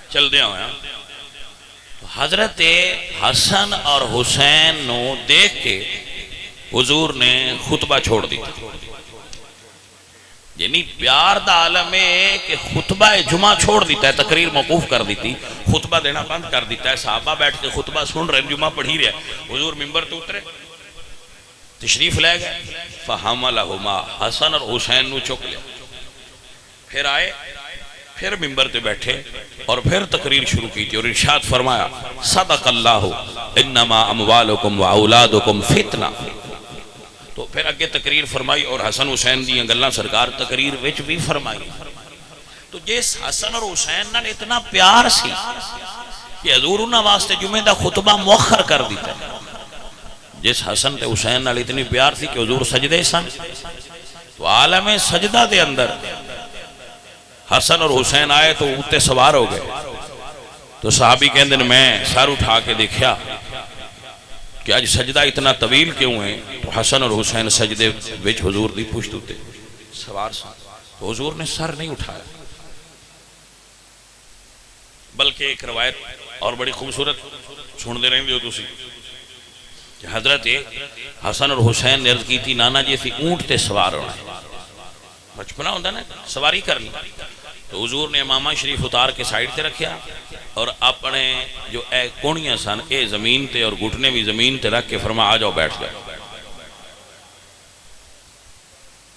چل دیا ہویا حضرت حسن اور حسین نو دیکھ کے حضور نے خطبہ چھوڑ دی، یعنی پیار دا عالم ہے کہ خطبہ جمعہ چھوڑ دیتا ہے، تقریر موقوف کر دیتی، خطبہ دینا بند کر دیتا ہے، صحابہ بیٹھ کے خطبہ سن رہے، جمعہ پڑھی رہے، حضور منبر تو اترے تشریف لے گئے، فحملہما، حسن اور حسین نو چک لے، پھر آئے، پھر منبر تے بیٹھے اور پھر تقریر شروع کی تھی اور ارشاد فرمایا صدق اللہ انما اموالکم واولادکم فتنہ، تو پھر اگے تقریر فرمائی اور حسن حسین دیاں گلاں سرکار تقریر وچ بھی فرمائی۔ تو جس حسن اور حسین نال اتنا پیار سی کہ حضور انہاں واسطے جمعے دا خطبہ مؤخر کر دیتا ہے، جس حسن تے حسین نال اتنی پیار تھی کہ حضور سجدے سن، تو عالم سجدہ دے اندر حسن اور حسین آئے تو اوتے سوار ہو گئے، تو صحابی کہندے میں سر اٹھا کے دیکھیا کہ آج سجدہ اتنا طویل کیوں ہے، تو حسن اور حسین سجدے وچ حضور دی پشت ہوتے سوار سن، تو حضور نے سر نہیں اٹھایا، بلکہ ایک روایت اور بڑی خوبصورت سن دے رہے ہو تسی کہ حضرت حسن اور حسین نے عرض کی تھی نانا جی سی اونٹ تے سوار ہونا، بچپنا ہوتا نا سواری کرنی، تو حضور نے امامہ شریف اتار کے سائیڈ تے رکھیا اور اپنے جو اے کونیاں سن اے زمین تے اور گھٹنے بھی زمین تے رکھ کے فرما آ جاؤ بیٹھ جاؤ.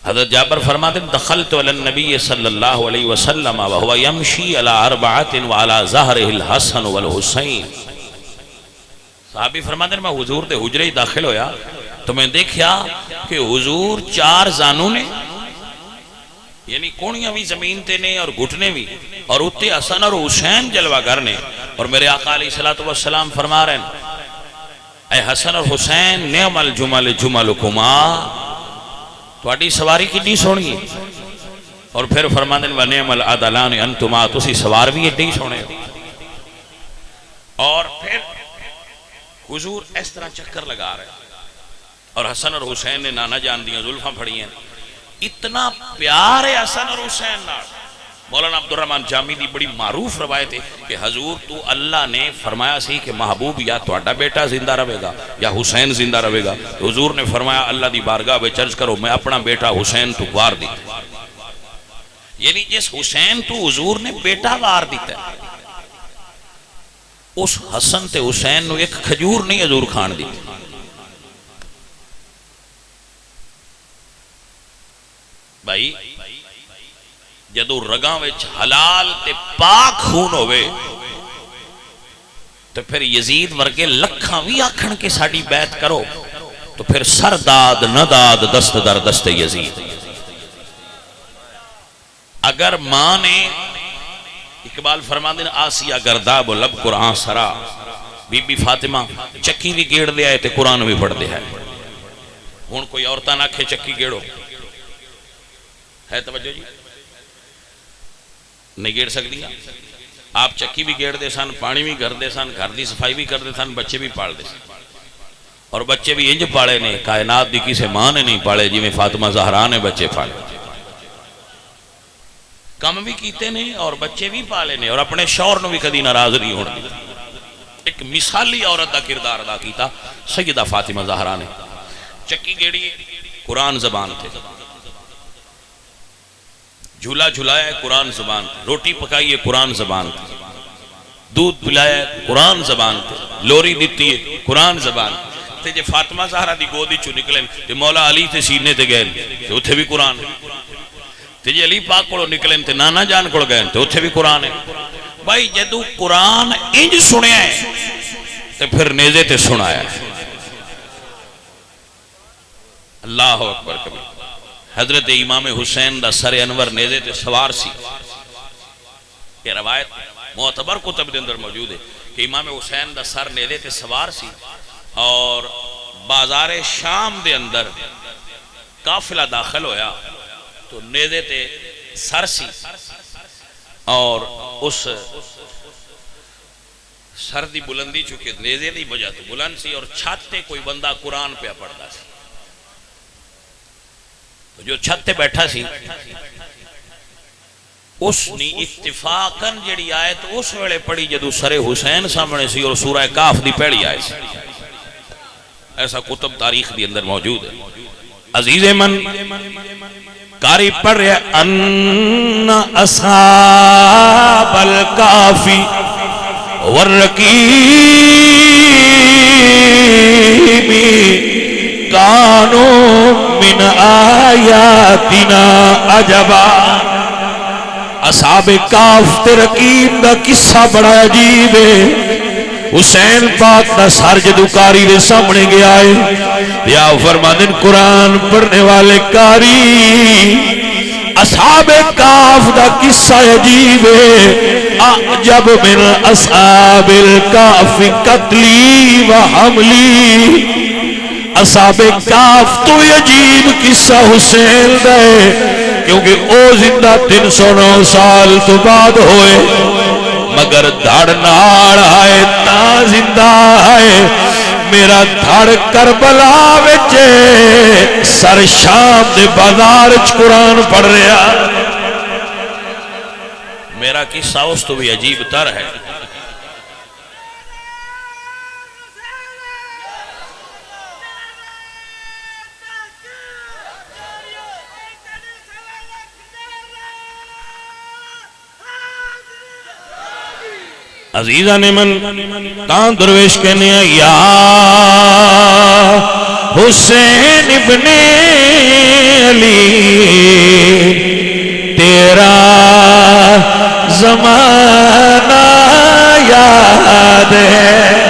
حضرت جابر فرماتے ہیں دخلت علی النبی صلی اللہ علیہ وسلم وهو يمشي على اربعۃ وعلى ظهره الحسن والحسین. صحابی فرماتے ہیں میں حضور دے حجرے ہی داخل ہویا تو میں دیکھیا کہ حضور چار زانوں نے یعنی کونیاں بھی زمین تے نے اور گھٹنے بھی اور اتے حسن اور حسین جلوہ گر نے. اور میرے آقا علیہ السلام فرما رہے ہیں اے حسن اور حسین نعم الجمل جملکما تواڈی سواری کتنی سونی ہے. اور پھر فرماتے ہیں وَنِعْمَ الْعَدَلَانِ أَنْتُمَا تسی سوار بھی اتنی سونے. اور پھر حضور اس طرح چکر لگا رہے اور حسن اور حسین نے نانا جان دیاں زلفاں پھڑی ہیں. اتنا پیار ہے حسن اور حسین نال. مولانا عبدالرحمن جامی دی بڑی معروف روایت ہے کہ حضور تو اللہ نے فرمایا سی کہ محبوب یا تواڈا بیٹا زندہ رہے گا یا حسین زندہ رہے گا. تو حضور نے فرمایا اللہ دی بارگاہ میں چرچ کرو میں اپنا بیٹا حسین تو وار دیتا. یعنی جس حسین تو حضور نے بیٹا وار دیتا ہے اس حسن تے حسین نو ایک کھجور نہیں حضور کھان دیتی. بھائی جدو رگاں وچ حلال تے پاک خون ہوئے تو پھر یزید ورگے لکھاں بھی آکھن کے ساڑی بیعت کرو تو پھر سر داد نہ داد دست در دست یزید. اگر ماں نے اقبال فرما دینا آسیہ گرداب و لب قرآن سرا بی بی فاطمہ چکی بھی گیڑ دے آئے تے قرآن بھی پڑھ دے ہے. ہون کوئی عورتہ نہ کھے چکی گیڑو ہے توجہ جی نہیں گیڑ سکتی. آپ چکی بھی گیڑ دے سن پانی بھی گھر دے سن گھر دی صفائی بھی کر دے سن بچے بھی پال دے سن. اور بچے بھی انج پالے نے کائنات دی کسے ماں نے نہیں پالے جی میں فاطمہ زہرا نے بچے پالے. کم بھی کیتے نے اور بچے بھی پالے نے اور اپنے شوہر نو بھی کدی ناراض نہیں ہونے. ایک مثالی عورت دا کردار ادا کیتا سیدہ فاطمہ زہرا نے. چکی گیڑی قرآن زبان تھے جھولا جھلایا قرآن زبان تھے روٹی پکائی قرآن زبان تھے دودھ پلایا قرآن زبان تھے لوری دیتی ہے قرآن زبان تے. جے فاطمہ زہرا دی گودی چو نکلیں تے مولا علی تے سینے تے گئے تے اتھے بھی قرآن ہے. تے جے علی پاک کو نکلیں تے نانا جان کو گئے تے اتھے بھی قرآن ہے. بھائی جدو قرآن انج سنیا ہے تے پھر نیزے تے سنایا ہے. اللہ اکبر کبھی. حضرت امام حسین دا سر انور نیزے تے سوار سی. یہ روایت معتبر کتب دے اندر موجود ہے کہ امام حسین دا سر نیزے تے سوار سی اور بازار شام دے اندر قافلہ داخل ہویا تو نیزے تے سر سی اور اس سر دی بلندی چکے نیزے دی وجہ تو بلند سی اور چھت تے کوئی بندہ قرآن پہ پڑھتا سی. جو چھت تے بیٹھا سی اس نے اتفاقاً جڑی آیت اس ویلے پڑھی جدو سر حسین سامنے سی اور سورہ کاف دی پہلی آیت سی. ایسا کتب تاریخ دی اندر موجود ہے. عزیز من کاری پڑھ رہے ان اصحاب الکافی والرقیب کانوا من آیاتنا عجبا. اصحاب کاف تے رقیب دا قصہ بڑا عجیب ہے. حسین پاک دا سر جدو کاری دے سامنے گیا ہے یا فرماندن قرآن پڑھنے والے کاری اصحاب کاف دا قصہ عجیب ہے. اعجب من اصحاب الکاف قتلی و حملی. اصحاب کاف تو عجیب قصہ حسین دے کیونکہ او زندہ 309 سال تو بعد ہوئے مگر دھڑ ناڑ آئے تا زندہ آئے. میرا دھڑ کربلا وچے سر شام دے بازار چ قرآن پڑھ رہا. میرا قصہ اس تو بھی عجیب تر ہے. عزیزہ نے من تاں درویش کہنے یا حسین ابن علی تیرا زمانہ یاد ہے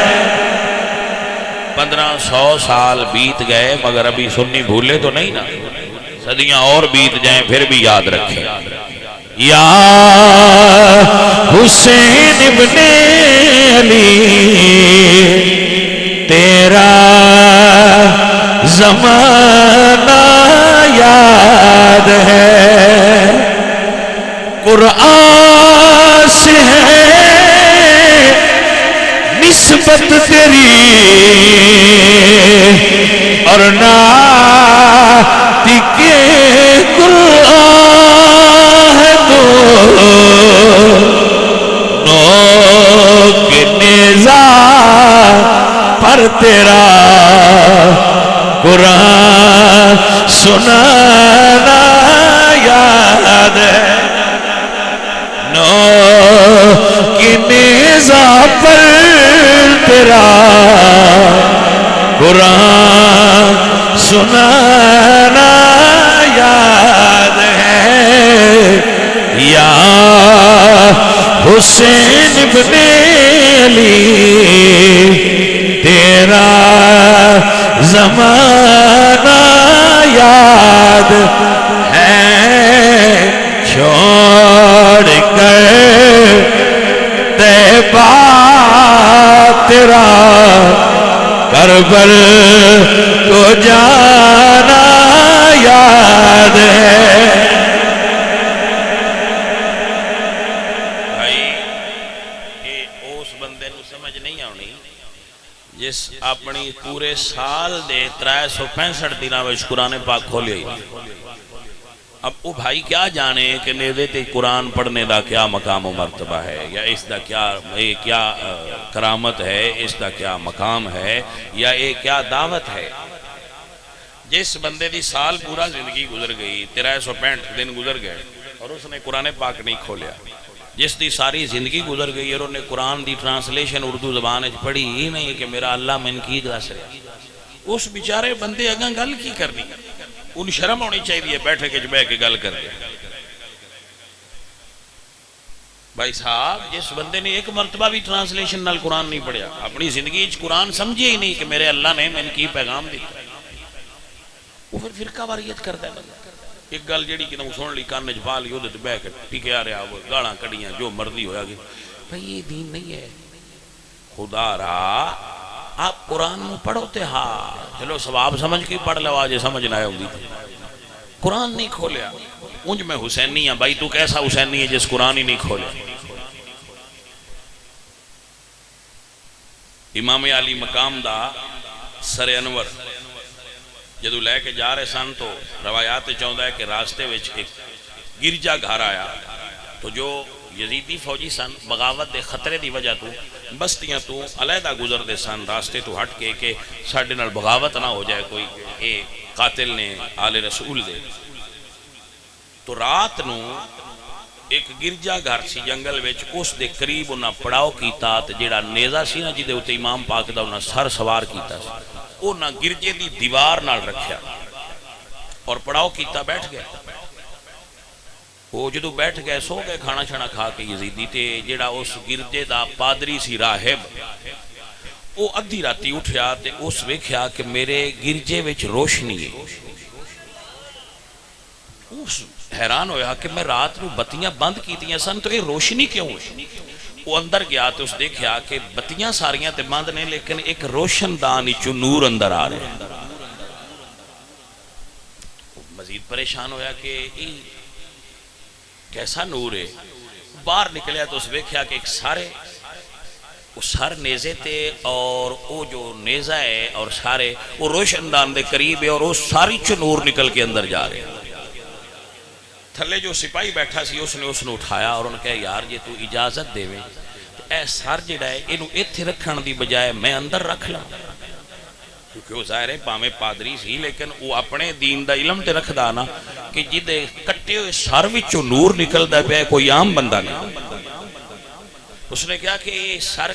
1500 سال بیت گئے مگر ابھی سنی بھولے تو نہیں نا صدیاں اور بیت جائیں پھر بھی یاد رکھیں یا حسین ابن علی تیرا زمانہ یاد ہے قرآن سے ہے نسبت تیری اور نعت قرآن ہے نو کے نیزہ پر تیرا قرآن سنانا یاد ہے نو کی نیزہ پر تیرا قرآن سنانا یاد ہے یا حسین ابن علی تیرا زمانہ یاد ہے چھوڑ کر طیبہ تیرا کربل کو جانا یاد ہے بھائی یہ اس بندے نو سمجھ نہیں آنی جس اپنی پورے سال دے 365 دنوں میں قرآن پاک کھولے ہی اب وہ بھائی کیا جانے کہ نیزے تے قرآن پڑھنے دا کیا مقام و مرتبہ ہے یا اس دا کیا کرامت ہے اس دا کیا مقام ہے یا یہ کیا دعوت ہے جس بندے دی سال پورا زندگی گزر گئی 365 دن گزر گئے اور اس نے قرآن پاک نہیں کھولیا جس دی ساری زندگی گزر گئی اور انہیں قرآن دی ٹرانسلیشن اردو زبان پڑھی ہی نہیں کہ میرا اللہ من کی دس رہا اس بیچارے بندے اگاں گل کی کرنی ان شرم ہونی چاہیے بیٹھے کے جبہ کے گل کر دے بھائی صاحب جس بندے نے ایک مرتبہ بھی ٹرانسلیشن نال قرآن نہیں پڑھیا اپنی زندگی قرآن سمجھے ہی نہیں کہ میرے اللہ نے من کی پیغام دیتا وہ پھر فرقہ واریت کرتا ہے ایک گل جیڑی کہ سن لی کان وچ پا لی اودے تے بیٹھ کے ٹکے آ رہا وہ گالاں کڈیاں جو مرضی ہویا گیا بھائی یہ دین نہیں ہے خدا را آپ قرآن میں پڑھو تے ہاں چلو ثواب سمجھ کے پڑھ لو آج سمجھ نہ آئے ہوگی قرآن نہیں کھولیا انج میں حسینی ہاں بھائی تو کیسا حسینی ہے جس قرآن ہی نہیں کھولیا امام علی مقام دا سر انور جدو لے کے جا رہے سن تو روایات چاہتا ہے کہ راستے وچ ایک گرجا گھر آیا تو جو یزیدی فوجی سن بغاوت دے خطرے دی وجہ تو بستیاں تو علیحدہ گزر دے سن راستے تو ہٹ کے کہ ساڈے نال بغاوت نہ ہو جائے کوئی اے قاتل نے آل رسول دے تو رات نو ایک گرجا گھر سی جنگل وچ اس دے قریب انہاں پڑاؤ کیتا تے جیڑا نیزہ سی نا جدے اوتے امام پاک دا انہاں سر سوار کیتا سی وہ نہ گرجے دی دیوار نال رکھیا اور پڑاؤ کیتا بیٹھ گیا وہ جدو بیٹھ گئے سو گئے کھانا چھانا کھا کے یزیدی تے جیڑا اس گرجے دا پادری سی راہب وہ ادھی راتی اٹھیا تے اس ویکھیا کہ میرے گرجے وچ روشنی ہے اس حیران ہویا کہ میں رات نو بتیاں بند کیتیاں سن تو یہ روشنی کیوں ہے وہ اندر گیا تو اس دیکھیا کہ بتیاں ساریاں تے بند نے لیکن ایک روشن دانی چو نور اندر آ رہے مزید پریشان ہویا کہ کیسا نور ہے باہر نکلیا تو اس دیکھیا کہ ایک سارے وہ سر نیزے تے اور وہ جو نیزہ ہے اور سارے وہ روشن دان دے قریب ہے اور وہ ساری چو نور نکل کے اندر جا رہے تھلے جو سپاہی بیٹھا سی اس نے اٹھایا اور انہوں نے کہا یار یہ تو اجازت دے میں اے سر جڑا ہے انہوں ایتھے رکھن دی بجائے میں اندر رکھ لوں کیونکہ وہ ظاہر ہے پاویں پادری سی لیکن وہ اپنے دین دا علم تے رکھ دا نا کہ جدے کٹے ہوئے سر وچوں نور نکلدا پیا کوئی عام بندہ نہیں اس نے کہا کہ یہ سر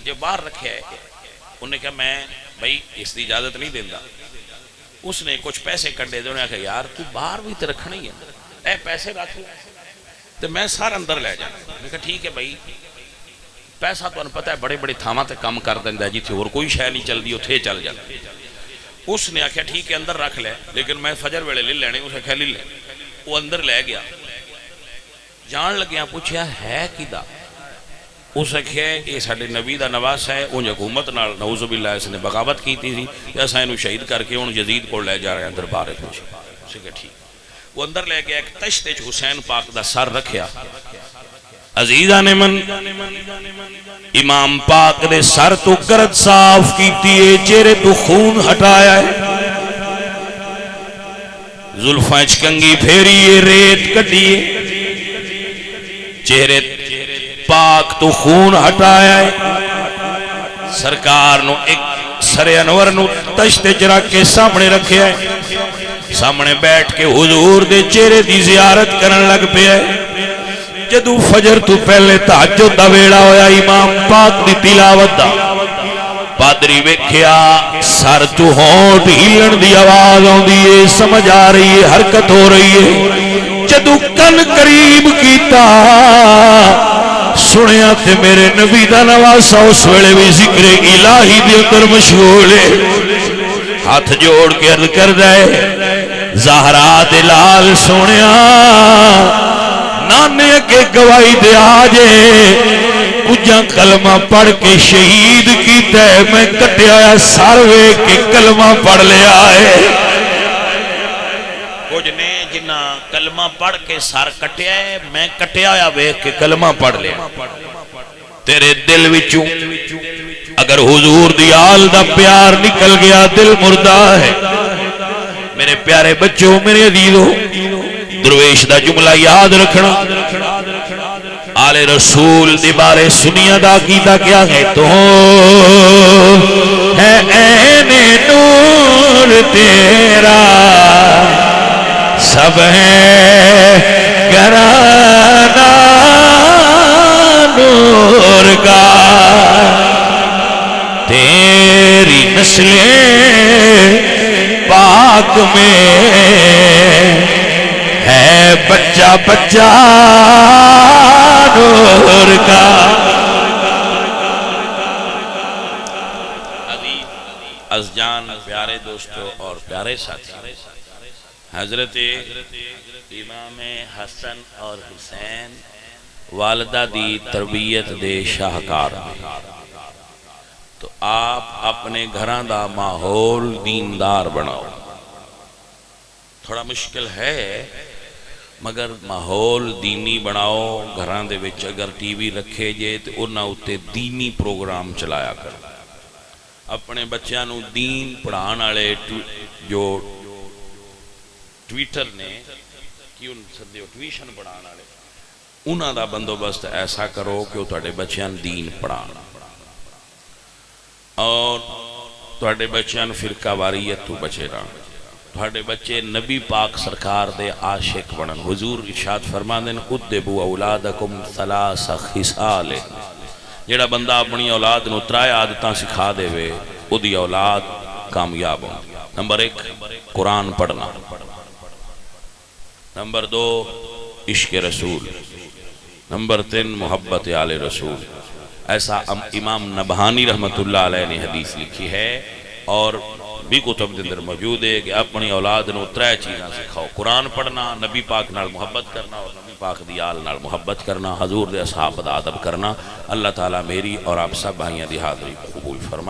جو باہر رکھے ہے، انہوں نے کہا میں بھائی اس کی اجازت نہیں دینا. اس نے کچھ پیسے کڈے دے، انہوں نے کہا یار تو باہر بھی تو رکھنا ہی ہے، اے پیسے رکھ لے تو میں سارا اندر لے جانا. میں نے کہا ٹھیک ہے بھائی، پیسہ تو انہوں پتہ ہے بڑے بڑے تھاواں تے کام کر دیندا ہے، جتھے اور کوئی شے نہیں چلدی اتھے چل جاتا. اس نے آخیا ٹھیک ہے اندر رکھ لے، لیکن میں فجر ویلے لے لینے. اس نے کہا لے لے. وہ اندر لے گیا، جان لگیا پوچھیا ہے کدا؟ اس نے کہا یہ ساڈے نبی دا نواس ہے، انج حکومت نال نعوذ باللہ اس نے بغاوت کی تھی، اساں اینو شہید کر کے ہن یزید کو لے جا رہے ہیں دربار وچ. اس نے کہا ٹھیک. وہ اندر لے گیا، ایک تشت وچ حسین پاک دا سر رکھیا. عزیزان من امام پاک دے سر تو گرد صاف کیتی ہے، چہرے تو خون ہٹایا ہے، زلفاں چکنگی پھیری ہے، ریت کٹی ہے، چہرے پاک تو خون ہٹایا ہے. سرکار نو ایک سر انور نو تشت چ رکھ کے سامنے رکھیا ہے، سامنے بیٹھ کے حضور دے چہرے دی زیارت کرن لگ پیا ہے. جدو فجر تو پہلے تہجد دا ویلا ہویا، امام پاک دی تلاوت دا پادری ویکھیا سر تو ہونٹ ہلن دی آواز آوندی ہے، سمجھ آ رہی ہے، حرکت ہو رہی ہے. جدو کن قریب کیتا سنیا تے میرے نبی دا نواسا اس ویلے بھی ذکر الہی دے اندر مشغول ہے. ہاتھ جوڑ کے عرض کردا ہے زہرا دے لال سونیا نانے کے گواہی دے آجے کجاں کلمہ پڑھ کے شہید کیتا ہے، میں کٹیا آیا ساروے کے کلمہ پڑھ لیا ہے. کچھ نے جنہ کلمہ پڑھ کے سار کٹیا ہے، میں کٹیا آیا ویکھ کے کلمہ پڑھ لیا. تیرے دل وچوں اگر حضور دی آل دا پیار نکل گیا دل مردہ ہے. میرے پیارے بچوں، میرے عزیزو، درویش دا جملہ یاد رکھنا. آل رسول دی بارے سنیا دا کیتا کیا ہے؟ تو ہے عین نور تیرا سب ہے گھرانہ نور کا، تیری نسلیں پاک میں ہے بچہ بچہ نور کا. ازجان پیارے دوستو اور پیارے ساتھی، حضرت امام حسن اور حسین والدہ دی تربیت دے شاہکار، تو آپ اپنے گھران دا ماحول دیندار بناؤ. تھوڑا مشکل ہے مگر ماحول دینی بناؤ. گھران دے وچ اگر ٹی وی رکھے جے تو انہاں اُتے دینی پروگرام چلایا کر. اپنے بچیاں نو دین پڑھان والے جو ٹویٹر نے کیوں سدے ٹیوشن پڑھان والے، انہاں دا بندوبست ایسا کرو کہ وہ تواڈے بچیاں دین پڑھان اور تواڈے بچیاں فرقہ واریت تو بچے رہن. تواڈے بچے نبی پاک سرکار دے عاشق بنن. حضور ارشاد فرماندے نے ادبوا اولادکم ثلاث خصال، جڑا بندہ اپنی اولاد نو 3 عادتاں سکھا دے وے او دی اولاد کامیاب ہو. نمبر 1 قرآن پڑھنا، نمبر 2 عشق رسول، نمبر 3 محبت آل رسول. ایسا امام نبہانی رحمت اللہ علیہ نے حدیث لکھی ہے اور بھی کتب دے اندر موجود ہے کہ اپنی اولاد نو 3 چیزاں سکھاؤ: قرآن پڑھنا، نبی پاک نال محبت کرنا اور نبی پاک دی آل نال محبت کرنا، حضور دے اصحاب دا ادب کرنا. اللہ تعالیٰ میری اور آپ سب بھائیاں دی حاضری قبول فرمائے.